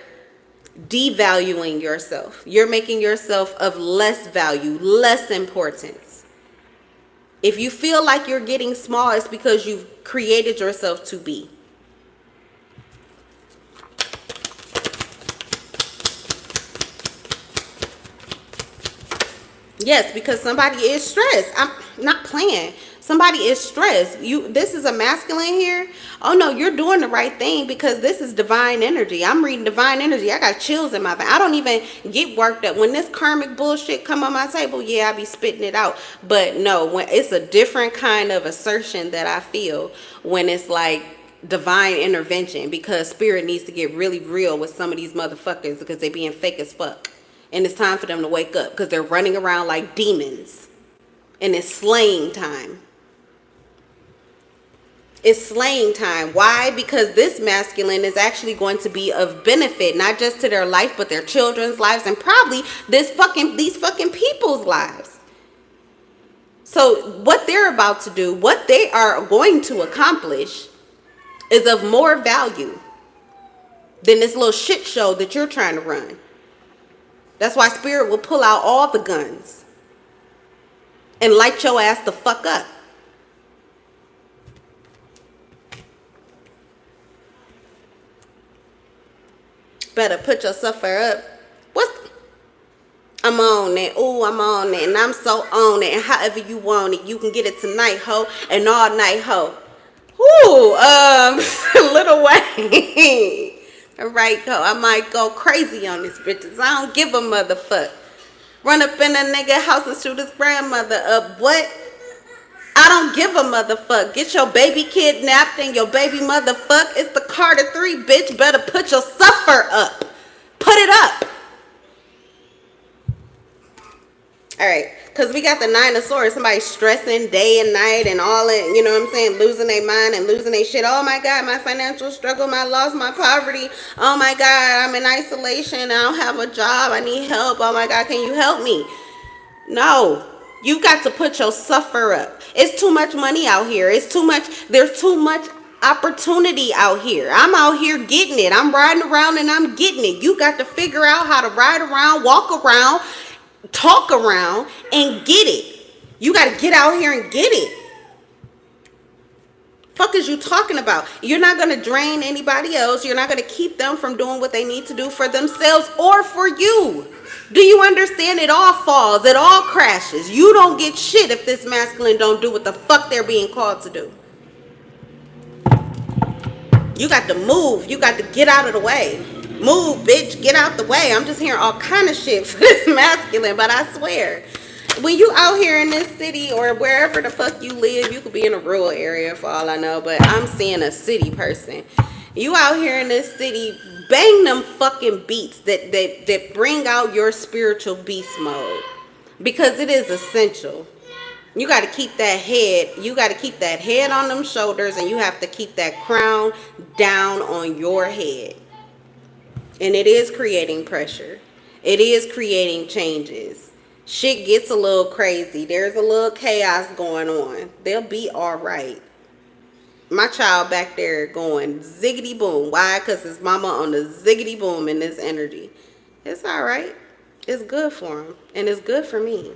devaluing yourself. You're making yourself of less value, less importance. If you feel like you're getting small, it's because you've created yourself to be. Yes, because somebody is stressed. I'm not playing. Somebody is stressed. This is a masculine here. Oh no, you're doing the right thing, because this is divine energy. I'm reading divine energy. I got chills in my veins. I don't even get worked up. When this karmic bullshit come on my table, yeah, I be spitting it out. But no, when it's a different kind of assertion that I feel when it's like divine intervention, because spirit needs to get really real with some of these motherfuckers, because they being fake as fuck. And it's time for them to wake up, because they're running around like demons. And it's slaying time. It's slaying time. Why? Because this masculine is actually going to be of benefit, not just to their life, but their children's lives, and probably these fucking people's lives. So what they're about to do, what they are going to accomplish, is of more value than this little shit show that you're trying to run. That's why spirit will pull out all the guns and light your ass the fuck up. Better put your suffer up. I'm on it. Oh, I'm on it. And I'm so on it. And however you want it, you can get it tonight, ho. And all night, ho. Little Wayne. All right, ho. I might go crazy on this bitches. I don't give a motherfucker. Run up in a nigga house and shoot his grandmother up. What? I don't give a motherfucker. Get your baby kidnapped and your baby motherfucker. It's the Carter 3, bitch. Better put your suffer up. Put it up. All right. Because we got the 9 of Swords. Somebody stressing day and night and all it. You know what I'm saying? Losing their mind and losing their shit. Oh, my God. My financial struggle. My loss. My poverty. Oh, my God. I'm in isolation. I don't have a job. I need help. Oh, my God. Can you help me? No. You got to put your suffer up. It's too much money out here. It's too much. There's too much opportunity out here. I'm out here getting it. I'm riding around and I'm getting it. You got to figure out how to ride around, walk around, talk around, and get it. You got to get out here and get it. Fuck is you talking about? You're not going to drain anybody else. You're not going to keep them from doing what they need to do for themselves or for you. Do you understand? It all falls. It all crashes. You don't get shit if this masculine don't do what the fuck they're being called to do. You got to move. You got to get out of the way. Move, bitch. Get out the way. I'm just hearing all kind of shit for this masculine, but I swear, when you out here in this city or wherever the fuck you live, you could be in a rural area for all I know, but I'm seeing a city person. You out here in this city, bang them fucking beats that bring out your spiritual beast mode, because it is essential. You got to keep that head. You got to keep that head on them shoulders, and you have to keep that crown down on your head. And it is creating pressure. It is creating changes. Shit gets a little crazy. There's a little chaos going on. They'll be all right. My child back there going ziggity boom. Why? Because his mama on the ziggity boom in this energy. It's all right. It's good for him. And it's good for me.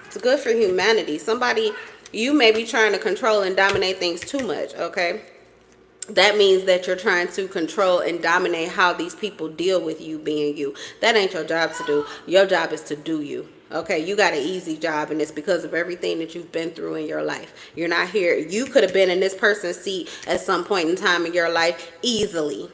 It's good for humanity. Somebody, you may be trying to control and dominate things too much, okay? That means that you're trying to control and dominate how these people deal with you being you. That ain't your job to do. Your job is to do you. Okay, you got an easy job, and it's because of everything that you've been through in your life. You're not here. You could have been in this person's seat at some point in time in your life easily.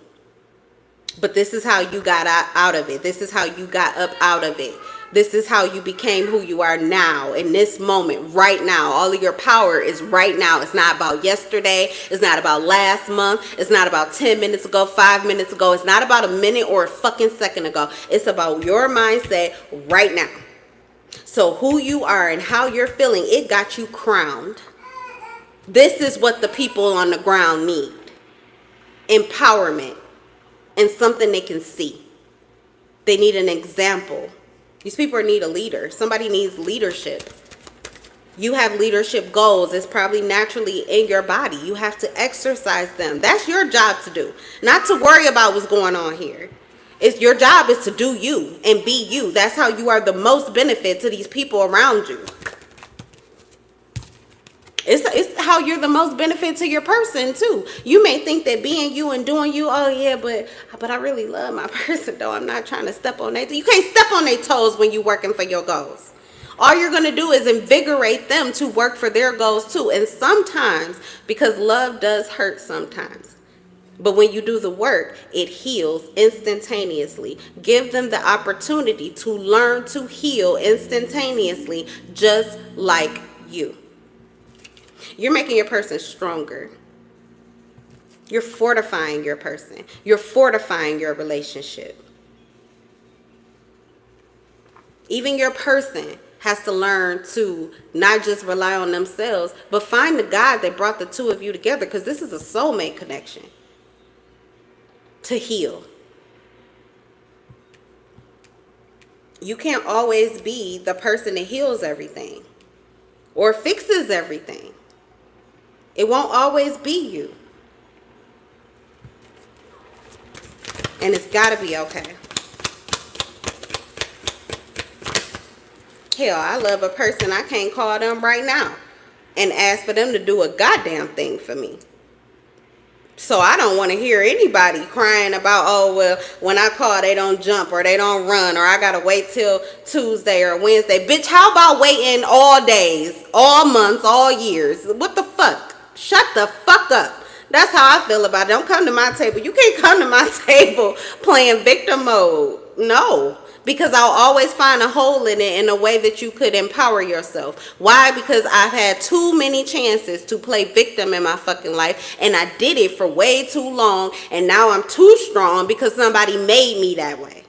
But this is how you got out of it. This is how you got up out of it. This is how you became who you are now, in this moment, right now. All of your power is right now. It's not about yesterday. It's not about last month. It's not about 10 minutes ago, 5 minutes ago. It's not about a minute or a fucking second ago. It's about your mindset right now. So who you are and how you're feeling, it got you crowned. This is what the people on the ground need. Empowerment and something they can see. They need an example. These people need a leader. Somebody needs leadership. You have leadership goals. It's probably naturally in your body. You have to exercise them. That's your job to do. Not to worry about what's going on here. It's your job is to do you and be you. That's how you are the most benefit to these people around you. It's how you're the most benefit to your person too. You may think that being you and doing you, oh yeah, but I really love my person though. I'm not trying to step on their toes. You can't step on their toes when you're working for your goals. All you're going to do is invigorate them to work for their goals too. And sometimes, because love does hurt sometimes, but when you do the work, it heals instantaneously. Give them the opportunity to learn to heal instantaneously, just like you. You're making your person stronger. You're fortifying your person. You're fortifying your relationship. Even your person has to learn to not just rely on themselves, but find the God that brought the two of you together, because this is a soulmate connection. To heal. You can't always be the person that heals everything or fixes everything. It won't always be you. And it's got to be okay. Hell, I love a person. I can't call them right now and ask for them to do a goddamn thing for me. So I don't want to hear anybody crying about, oh, well, when I call, they don't jump or they don't run, or I got to wait till Tuesday or Wednesday. Bitch, how about waiting all days, all months, all years? What the fuck? Shut the fuck up. That's how I feel about it. Don't come to my table. You can't come to my table playing victim mode. No. Because I'll always find a hole in it in a way that you could empower yourself. Why? Because I've had too many chances to play victim in my fucking life. And I did it for way too long. And now I'm too strong because somebody made me that way.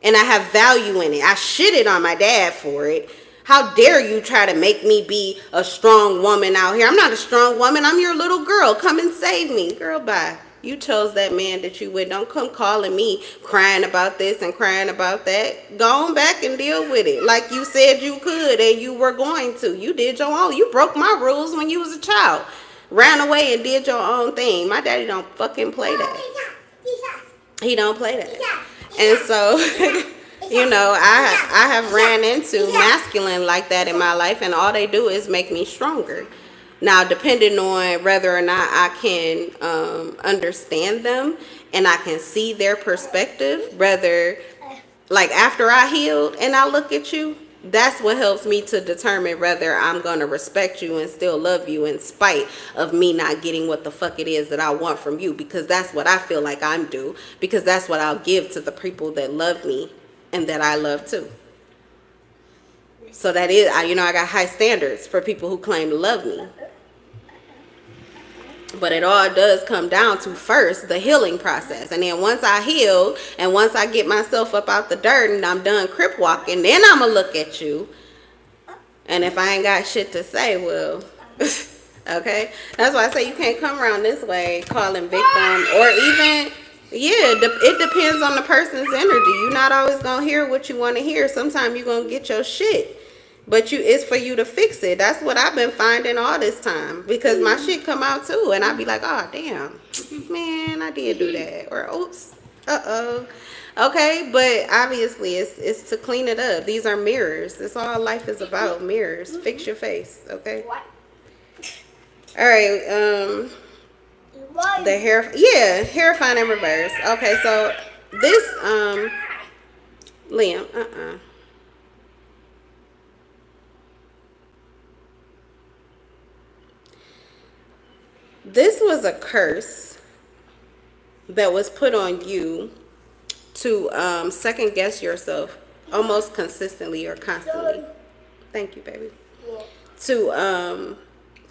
And I have value in it. I shitted on my dad for it. How dare you try to make me be a strong woman out here? I'm not a strong woman. I'm your little girl. Come and save me. Girl, bye. You chose that man that you with. Don't come calling me crying about this and crying about that. Go on back and deal with it like you said you could and you were going to. You did your own. You broke my rules when you was a child. Ran away and did your own thing. My daddy don't fucking play that. He don't play that. And so, you know, I have ran into masculine like that in my life, and all they do is make me stronger. Now, depending on whether or not I can understand them and I can see their perspective, whether, like after I healed and I look at you, that's what helps me to determine whether I'm going to respect you and still love you in spite of me not getting what the fuck it is that I want from you, because that's what I feel like I'm due, because that's what I'll give to the people that love me and that I love too. So that is, I got high standards for people who claim to love me. But it all does come down to first the healing process. And then once I heal and once I get myself up out the dirt and I'm done crip walking, then I'm going to look at you And if I ain't got shit to say, well, okay. That's why I say you can't come around this way calling victim or even, yeah, it depends on the person's energy. You're not always going to hear what you want to hear. Sometimes you're going to get your shit. But it's for you to fix it. That's what I've been finding all this time. Because my shit come out too. And I be like, oh, damn. Man, I did do that. Or, oops. Uh-oh. Okay, but obviously it's to clean it up. These are mirrors. That's all life is about. Mirrors. Fix your face. Okay? All right. The hair. Yeah, hair fine in reverse. Okay, so this, Liam, this was a curse that was put on you to second guess yourself almost consistently or constantly. Thank you, baby. To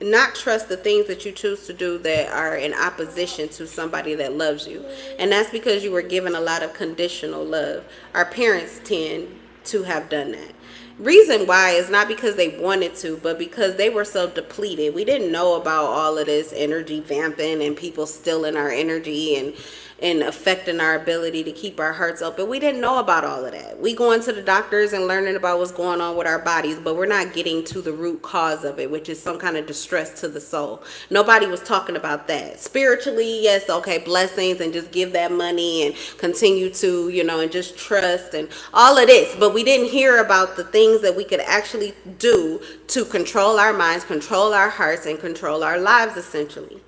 not trust the things that you choose to do that are in opposition to somebody that loves you. And that's because you were given a lot of conditional love. Our parents tend to have done that. Reason why is not because they wanted to, but because they were so depleted. We didn't know about all of this energy vamping and people stealing our energy and affecting our ability to keep our hearts open. We didn't know about all of that. We going to the doctors and learning about what's going on with our bodies, but we're not getting to the root cause of it, which is some kind of distress to the soul. Nobody was talking about that. Spiritually, yes, okay, blessings and just give that money and continue to, and just trust and all of this. But we didn't hear about the things that we could actually do to control our minds, control our hearts, and control our lives, essentially.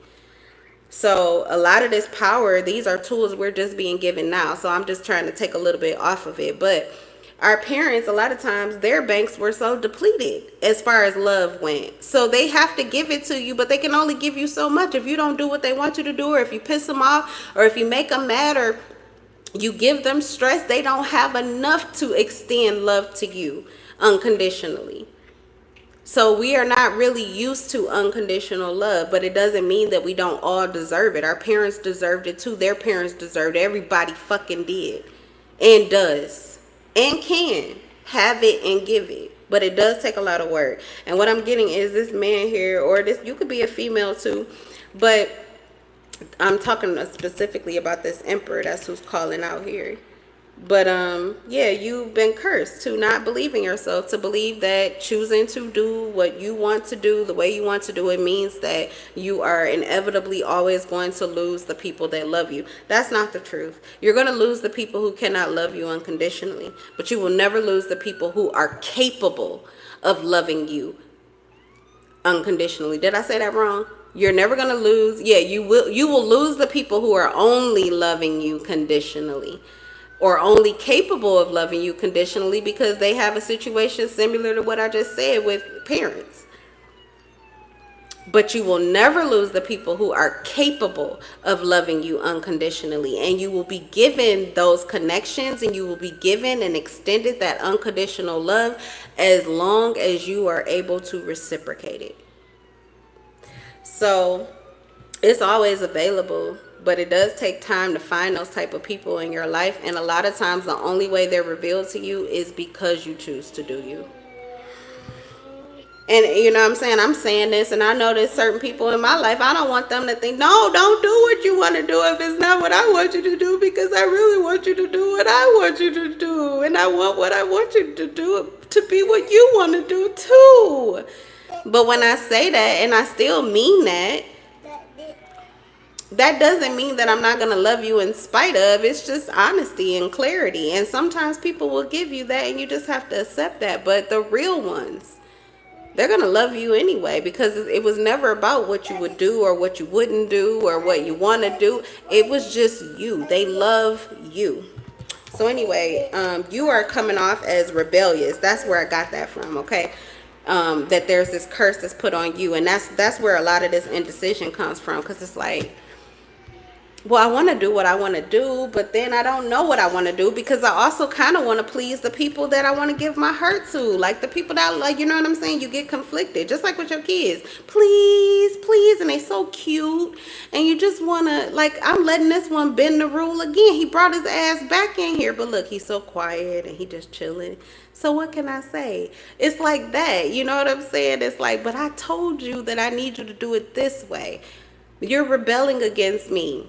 So a lot of this power, these are tools we're just being given now. So I'm just trying to take a little bit off of it. But our parents, a lot of times, their banks were so depleted as far as love went. So they have to give it to you, but they can only give you so much. If you don't do what they want you to do, or if you piss them off, or if you make them mad, or you give them stress, they don't have enough to extend love to you unconditionally. So we are not really used to unconditional love, but it doesn't mean that we don't all deserve it. Our parents deserved it too. Their parents deserved it. Everybody fucking did and does and can have it and give it. But it does take a lot of work. And what I'm getting is this man here, or this, you could be a female too, but I'm talking specifically about this emperor. That's who's calling out here. But yeah, you've been cursed to not believe in yourself, to believe that choosing to do what you want to do the way you want to do it means that you are inevitably always going to lose the people that love you. That's not the truth. You're going to lose the people who cannot love you unconditionally, but you will never lose the people who are capable of loving you unconditionally. Did I say that wrong? You're never going to lose. Yeah, you will lose the people who are only loving you conditionally, or only capable of loving you conditionally, because they have a situation similar to what I just said with parents. But you will never lose the people who are capable of loving you unconditionally. And you will be given those connections, and you will be given and extended that unconditional love as long as you are able to reciprocate it. So it's always available. But it does take time to find those type of people in your life. And a lot of times the only way they're revealed to you is because you choose to do you. And you know what I'm saying? I'm saying this, and I know there's certain people in my life, I don't want them to think, no, don't do what you want to do if it's not what I want you to do, because I really want you to do what I want you to do. And I want what I want you to do to be what you want to do too. But when I say that, and I still mean that, that doesn't mean that I'm not going to love you in spite of. It's just honesty and clarity. And sometimes people will give you that, and you just have to accept that. But the real ones, they're going to love you anyway, because it was never about what you would do or what you wouldn't do or what you want to do. It was just you. They love you. So anyway, you are coming off as rebellious. That's where I got that from, okay? That there's this curse that's put on you. And that's where a lot of this indecision comes from, because it's like, well, I want to do what I want to do, but then I don't know what I want to do because I also kind of want to please the people that I want to give my heart to. Like the people that, like, you know what I'm saying? You get conflicted, just like with your kids. Please, please. And they so cute. And you just want to, like, I'm letting this one bend the rule again. He brought his ass back in here, but look, he's so quiet and he just chilling. So what can I say? It's like that. You know what I'm saying? It's like, but I told you that I need you to do it this way. You're rebelling against me.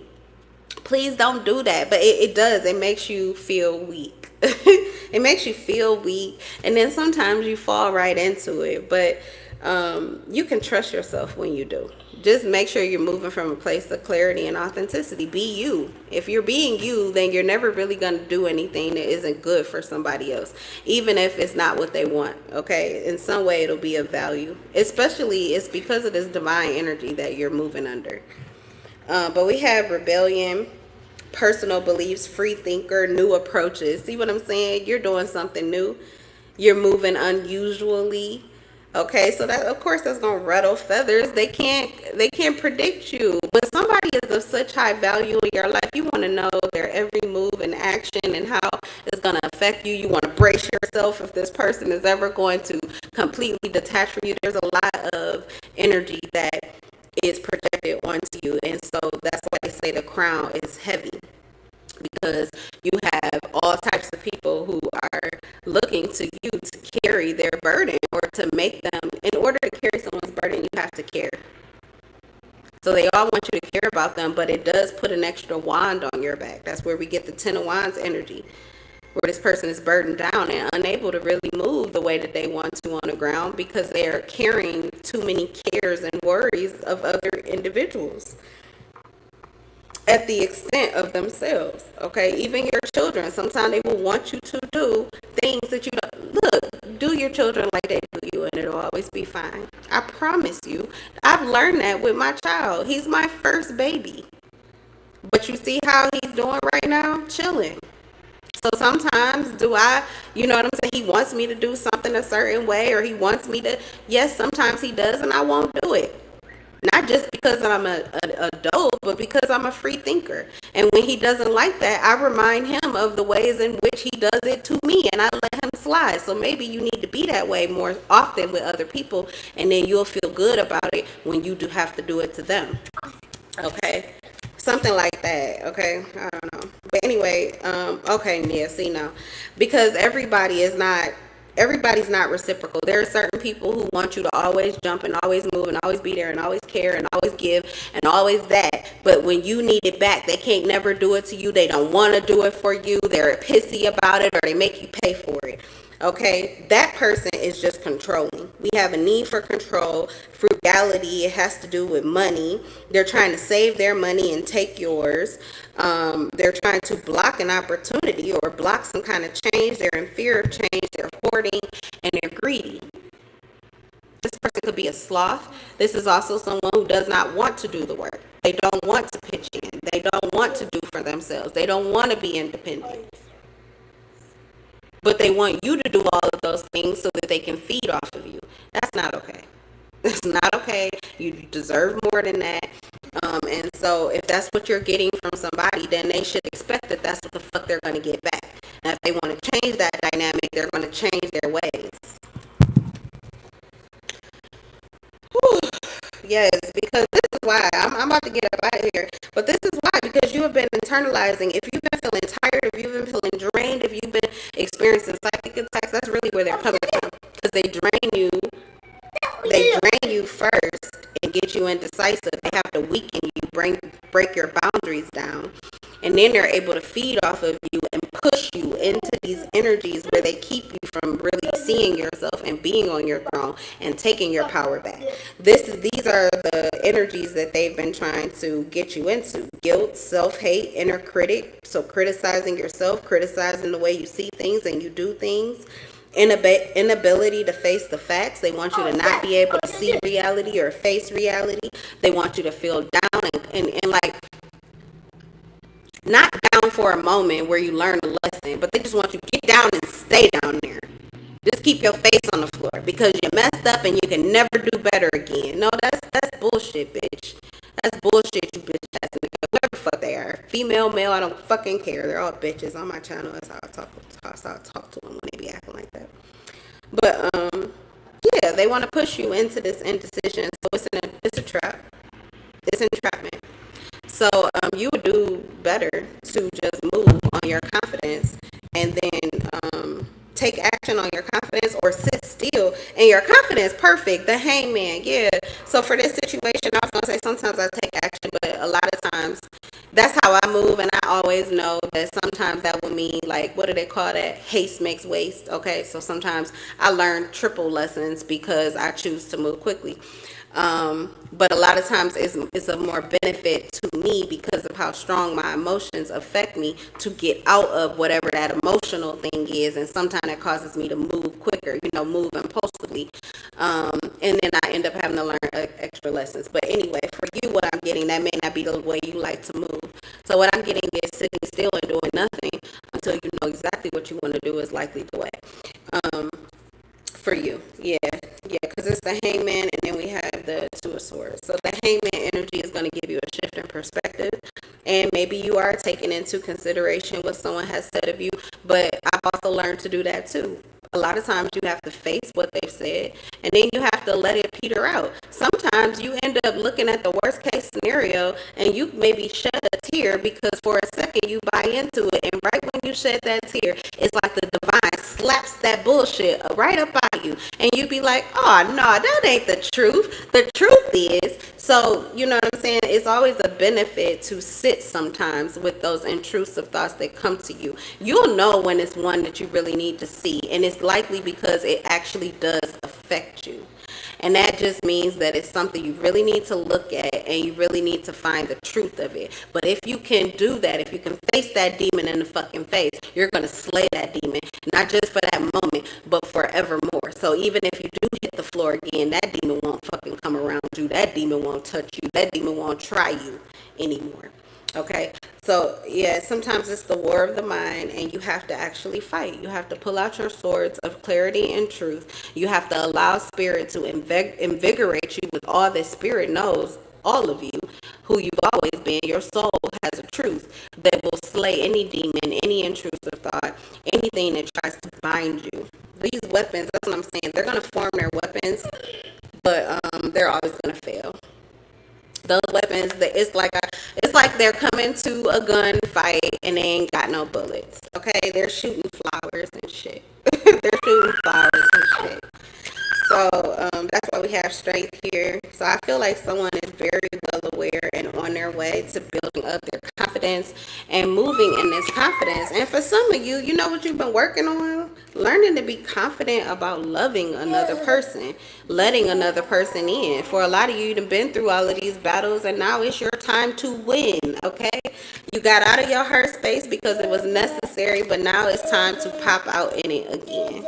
Please don't do that. But it does. It makes you feel weak. It makes you feel weak. And then sometimes you fall right into it. But you can trust yourself when you do. Just make sure you're moving from a place of clarity and authenticity. Be you. If you're being you, then you're never really going to do anything that isn't good for somebody else, even if it's not what they want. Okay, in some way it'll be of value, especially it's because of this divine energy that you're moving under. But we have rebellion, personal beliefs, free thinker, new approaches. See what I'm saying? You're doing something new. You're moving unusually. Okay, so that, of course, that's gonna rattle feathers. They can't predict you. When somebody is of such high value in your life, you want to know their every move and action and how it's gonna affect you. You want to brace yourself if this person is ever going to completely detach from you. There's a lot of energy that is projected onto you, and so that's why they say the crown is heavy, because you have all types of people who are looking to you to carry their burden, or to make them, in order to carry someone's burden, you have to care. So they all want you to care about them, but it does put an extra wand on your back. That's where we get the Ten of Wands energy, where this person is burdened down and unable to really move the way that they want to on the ground because they are carrying too many cares and worries of other individuals at the extent of themselves. Okay, even your children, sometimes they will want you to do things that you don't. Look, do your children like they do you and it'll always be fine. I promise you. I've learned that with my child. He's my first baby, but you see how he's doing right now? Chilling. So sometimes you know what I'm saying? He wants me to do something a certain way, or he wants me to, yes, sometimes he does, and I won't do it. Not just because I'm an adult, but because I'm a free thinker. And when he doesn't like that, I remind him of the ways in which he does it to me, and I let him slide. So maybe you need to be that way more often with other people, and then you'll feel good about it when you do have to do it to them. Okay? Something like that. Okay? I don't know. But anyway, okay, yeah, see now. Because everybody's not reciprocal. There are certain people who want you to always jump and always move and always be there and always care and always give and always that. But when you need it back, they can't never do it to you. They don't want to do it for you. They're pissy about it, or they make you pay for it. Okay, that person is just controlling. We have a need for control. Frugality, it has to do with money. They're trying to save their money and take yours. They're trying to block an opportunity or block some kind of change. They're in fear of change. They're hoarding, and they're greedy. This person could be a sloth. This is also someone who does not want to do the work. They don't want to pitch in. They don't want to do for themselves. They don't want to be independent. But they want you to do all of those things so that they can feed off of you. That's not okay. That's not okay. You deserve more than that. And so if that's what you're getting from somebody, then they should expect that that's what the fuck they're going to get back. Now, if they want to change that dynamic, they're going to change their ways. Whew. Yes, because this is why I'm about to get up out of here. But this is why, because you have been internalizing. If you've been feeling tired, if you've been feeling drained, if you've been experiencing psychic attacks, that's really where they're coming from. Because they drain you. They drain you first and get you indecisive. They have to weaken you, break your boundaries down. And then they're able to feed off of you and push you into these energies where they keep you from really seeing yourself and being on your throne and taking your power back. These are the energies that they've been trying to get you into. Guilt, self-hate, inner critic. So criticizing yourself, criticizing the way you see things and you do things. Inability to face the facts. They want you to not be able to see reality or face reality. They want you to feel down and like not down for a moment where you learn a lesson, but they just want you to get down and stay down there. Just keep your face on the floor because you messed up and you can never do better again. No, that's bullshit, bitch. That's bullshit, you bitch ass nigga. Whatever the fuck they are. Female, male, I don't fucking care. They're all bitches on my channel. That's how I talk to them when they be acting like that. But yeah, they want to push you into this indecision. So it's a trap. It's entrapment. So you would do better to just move on your confidence and then take action on your confidence, or sit still and your confidence. Perfect. The hangman. Yeah. So for this situation, I was going to say sometimes I take action, but a lot of times that's how I move. And I always know that sometimes that will mean, like, what do they call that? Haste makes waste. Okay. So sometimes I learn triple lessons because I choose to move quickly. But a lot of times it's a more benefit to me because of how strong my emotions affect me to get out of whatever that emotional thing is. And sometimes it causes me to move quicker, move impulsively. And then I end up having to learn extra lessons. But anyway, for you, what I'm getting, that may not be the way you like to move. So what I'm getting is sitting still and doing nothing until you know exactly what you want to do is likely the way. For you, yeah, because it's the hangman, and then we have the two of swords. So the hangman energy is going to give you a shift in perspective, and maybe you are taking into consideration what someone has said of you, but I've also learned to do that too. A lot of times you have to face what they've said, and then you have to let it peter out. Sometimes you end up looking at the worst case scenario, and you maybe shed a tear because for a second you buy into it, and right when you shed that tear, it's like the divine slaps that bullshit right up by you, and you be like, oh no, that ain't the truth. The truth is, so you know what I'm saying, it's always a benefit to sit sometimes with those intrusive thoughts that come to you. You'll know when it's one that you really need to see, and it's likely because it actually does affect you. And that just means that it's something you really need to look at, and you really need to find the truth of it. But if you can do that, if you can face that demon in the fucking face, you're going to slay that demon, not just for that moment, but forevermore. So even if you do hit the floor again, that demon won't fucking come around you. That demon won't touch you. That demon won't try you anymore. Okay, so yeah, sometimes it's the war of the mind, and you have to actually fight. You have to pull out your swords of clarity and truth. You have to allow spirit to invigorate you with all that spirit knows, all of you, who you've always been. Your soul has a truth that will slay any demon, any intrusive thought, anything that tries to bind you. These weapons, that's what I'm saying, they're going to form their weapons, but they're always going to fail. Those weapons, it's like they're coming to a gunfight and they ain't got no bullets. Okay, they're shooting flowers and shit. They're shooting flowers and shit. So that's why we have strength here. So I feel like someone is very well aware and on their way to building up their confidence and moving in this confidence. And for some of you, you know what you've been working on? Learning to be confident about loving another person, letting another person in. For a lot of you, you've been through all of these battles, and now it's your time to win, okay? You got out of your hurt space because it was necessary, but now it's time to pop out in it again.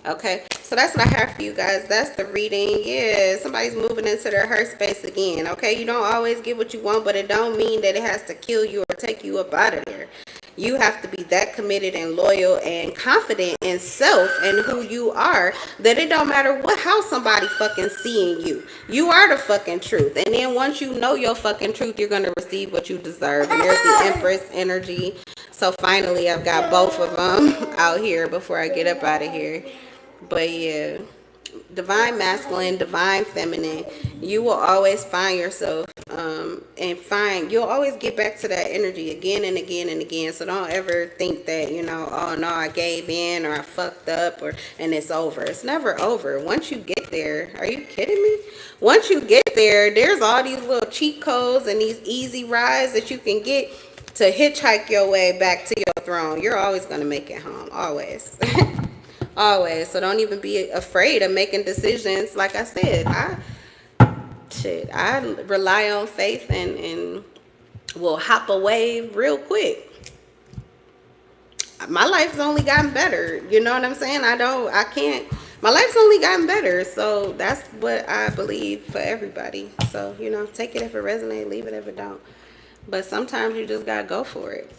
Okay, so that's what I have for you guys. That's the reading. Yeah, somebody's moving into their hurt space again. Okay, you don't always get what you want, but it don't mean that it has to kill you or take you up out of there. You have to be that committed and loyal and confident in self and who you are, that it don't matter how somebody fucking seeing you. You are the fucking truth. And then once you know your fucking truth, you're going to receive what you deserve. And there's the Empress energy. So finally, I've got both of them out here before I get up out of here. But yeah, divine masculine, divine feminine, you will always find yourself you'll always get back to that energy again and again and again. So don't ever think that, oh no, I gave in or I fucked up and it's over. It's never over. Once you get there, are you kidding me? Once you get there, there's all these little cheat codes and these easy rides that you can get to hitchhike your way back to your throne. You're always going to make it home. Always. Always. So don't even be afraid of making decisions. Like I said, I rely on faith and will hop away real quick. My life's only gotten better. You know what I'm saying? My life's only gotten better. So that's what I believe for everybody. So, take it if it resonates, leave it if it don't. But sometimes you just got to go for it.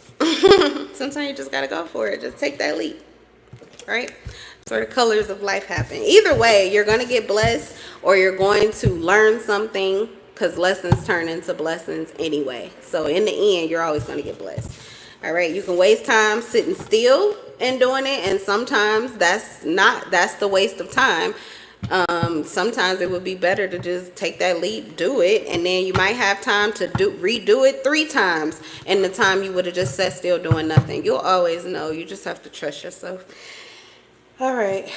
Sometimes you just got to go for it. Just take that leap. Right? So the colors of life happen. Either way, you're going to get blessed or you're going to learn something because lessons turn into blessings anyway. So in the end, you're always going to get blessed. All right, you can waste time sitting still and doing it, and sometimes that's the waste of time. Sometimes it would be better to just take that leap, do it, and then you might have time to redo it 3 times in the time you would have just sat still doing nothing. You'll always know. You just have to trust yourself. All right,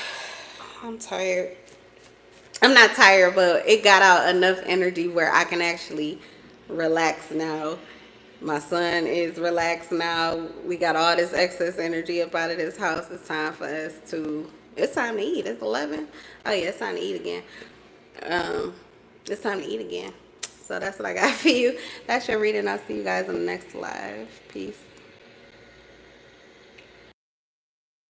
I'm tired. I'm not tired, but it got out enough energy where I can actually relax now. My son is relaxed now. We got all this excess energy up out of this house. It's time for us to, it's time to eat. It's 11. Oh yeah, it's time to eat again. It's time to eat again. So that's what I got for you. That's your reading. I'll see you guys on the next live. Peace.